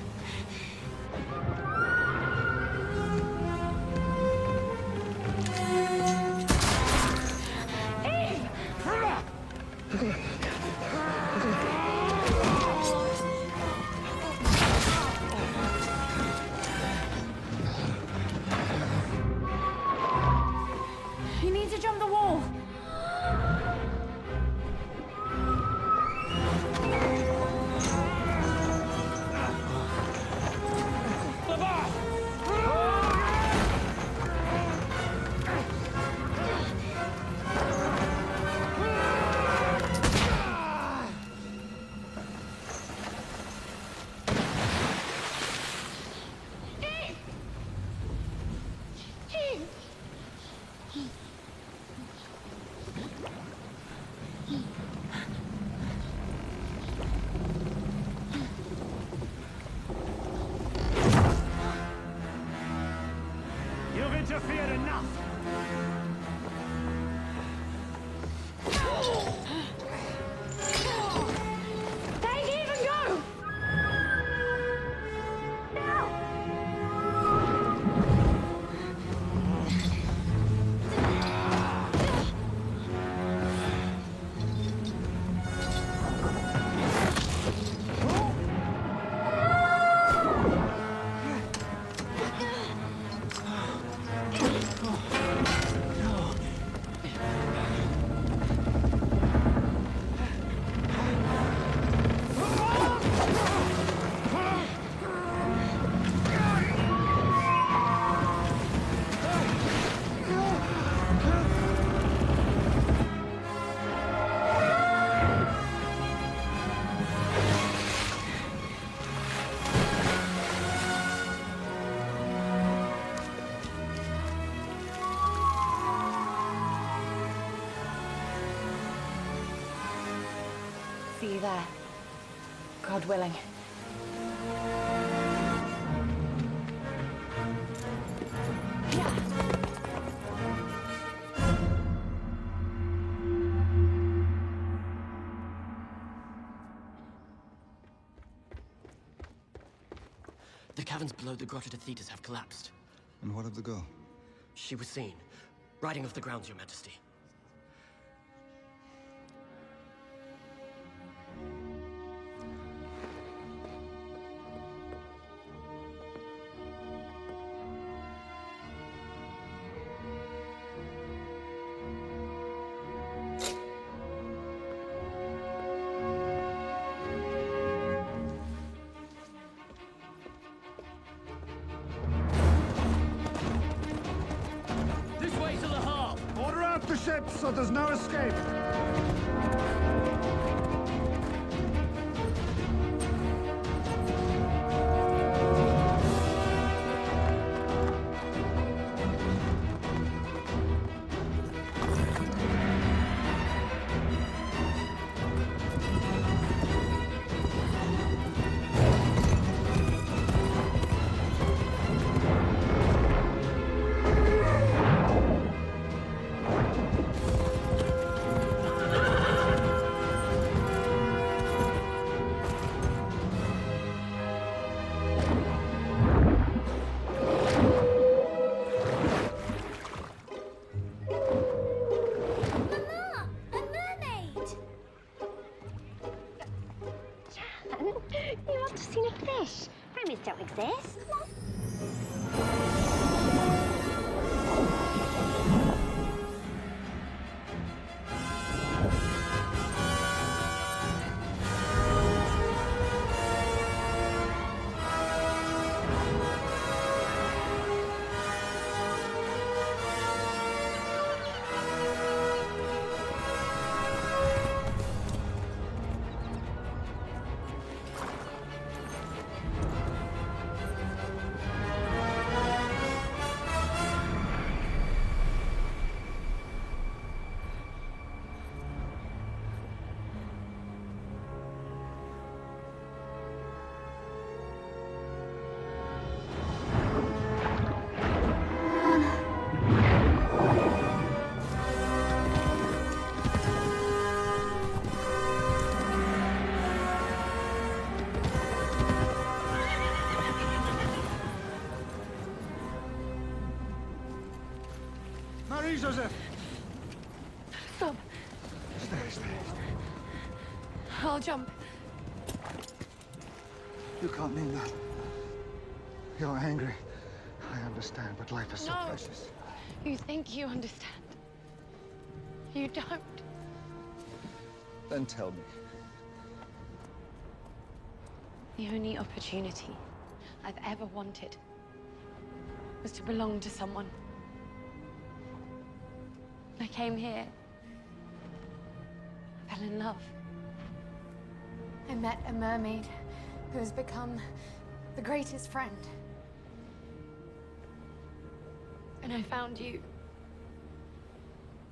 jump the wall! You've interfered enough! They even go! See you there. God willing. The caverns below the Grotto de Thetis have collapsed. And what of the girl? She was seen, riding off the grounds, Your Majesty. This way to the harp! Order out the ship so there's no escape! You must have seen a fish. Mermaids don't exist. Marie-Joseph! Stop. Stay. I'll jump. You can't mean that. You're angry. I understand, but life is so No. precious. You think you understand. You don't. Then tell me. The only opportunity I've ever wanted was to belong to someone. I came here. I fell in love. I met a mermaid who has become the greatest friend. And I found you.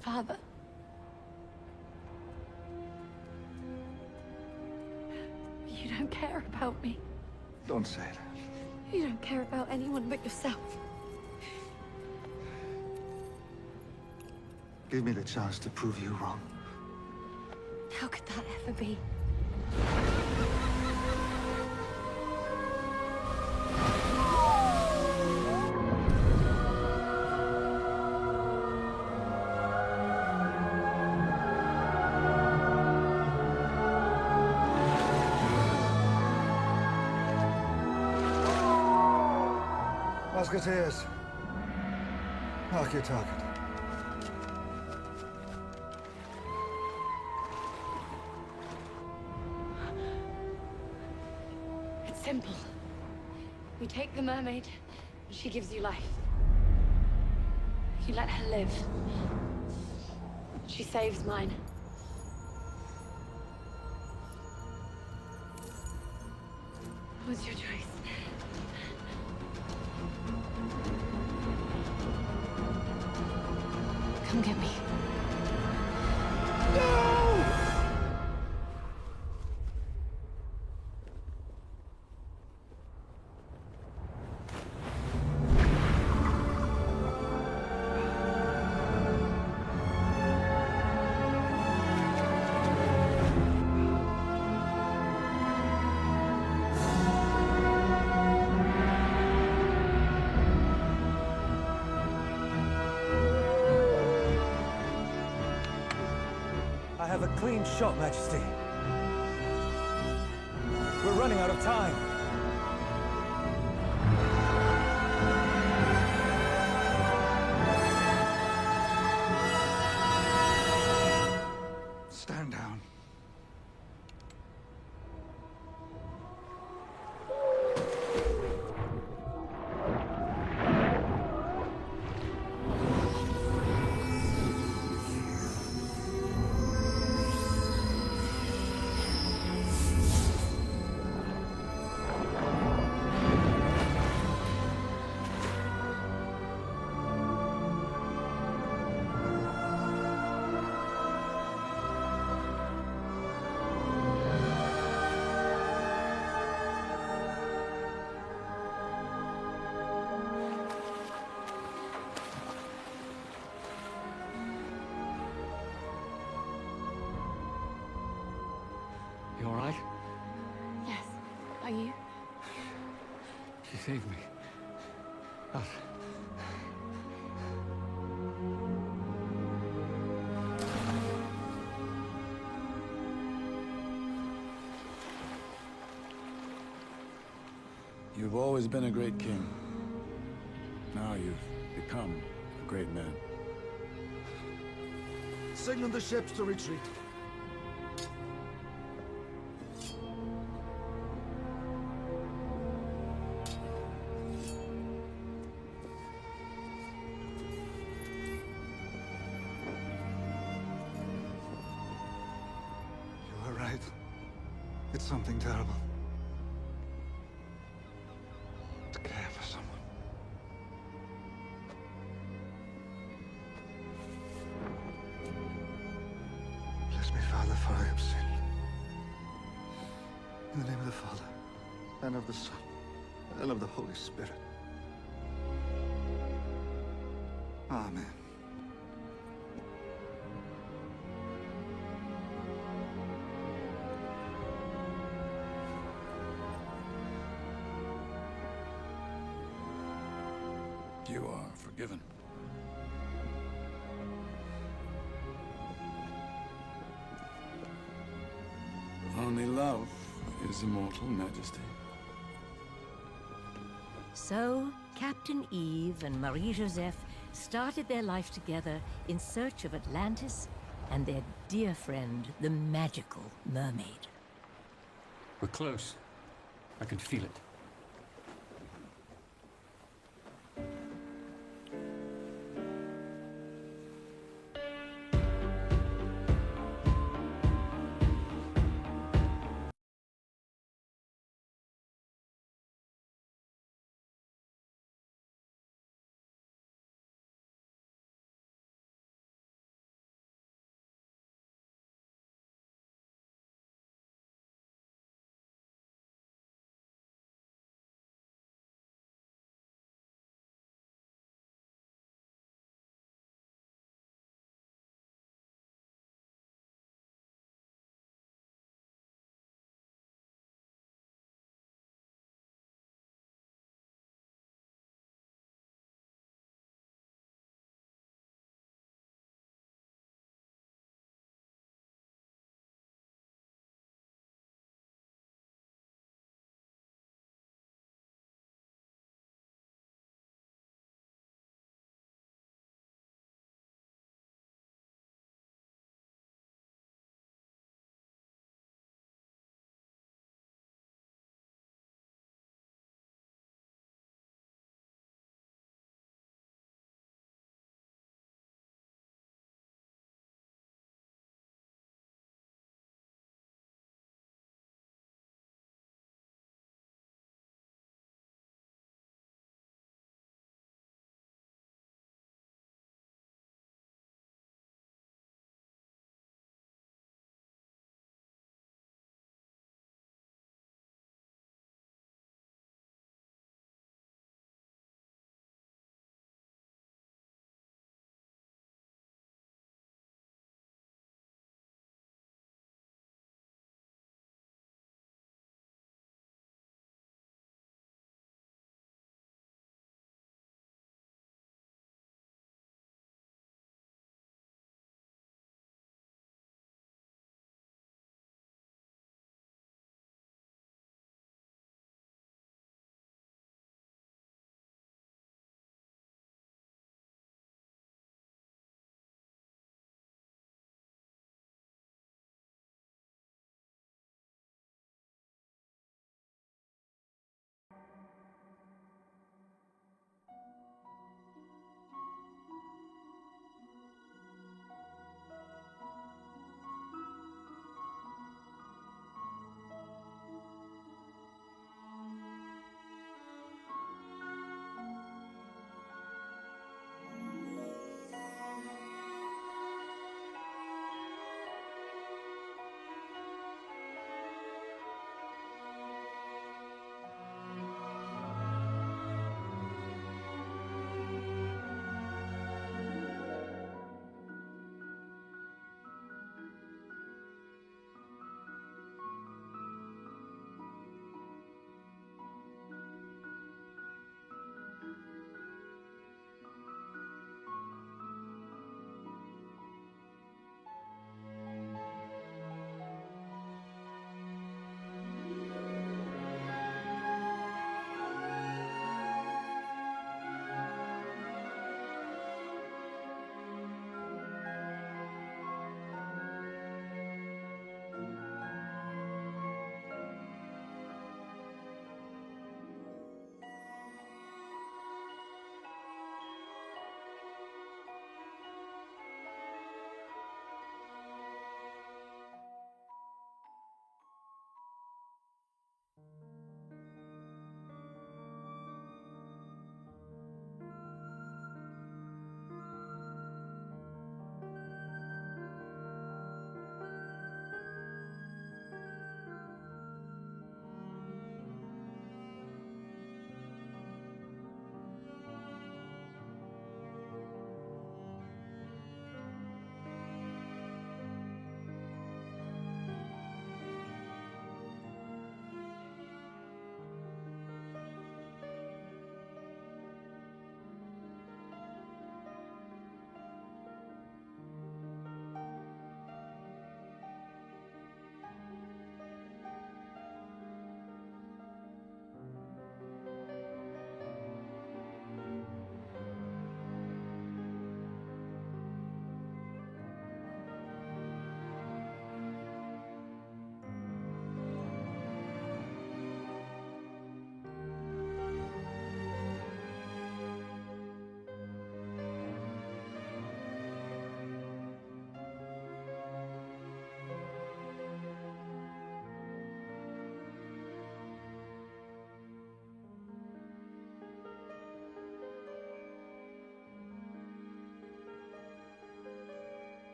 Father. You don't care about me. Don't say that. You don't care about anyone but yourself. Give me the chance to prove you wrong. How could that ever be? Musketeers, mark your target. It's simple. You take the mermaid, and she gives you life. You let her live. She saves mine. What's your choice? Come get me. I have a clean shot, Majesty. We're running out of time. Stand down. You all right? Yes. Are you? She saved me. Us. You've always been a great king. Now you've become a great man. Signal the ships to retreat. You are right. It's something terrible. To care for someone. Bless me, Father, for I have sinned. In the name of the Father, and of the Son, and of the Holy Spirit. Amen. You are forgiven. Only love is immortal, Majesty. So, Captain Eve and Marie-Joseph started their life together in search of Atlantis and their dear friend, the magical mermaid. We're close. I can feel it.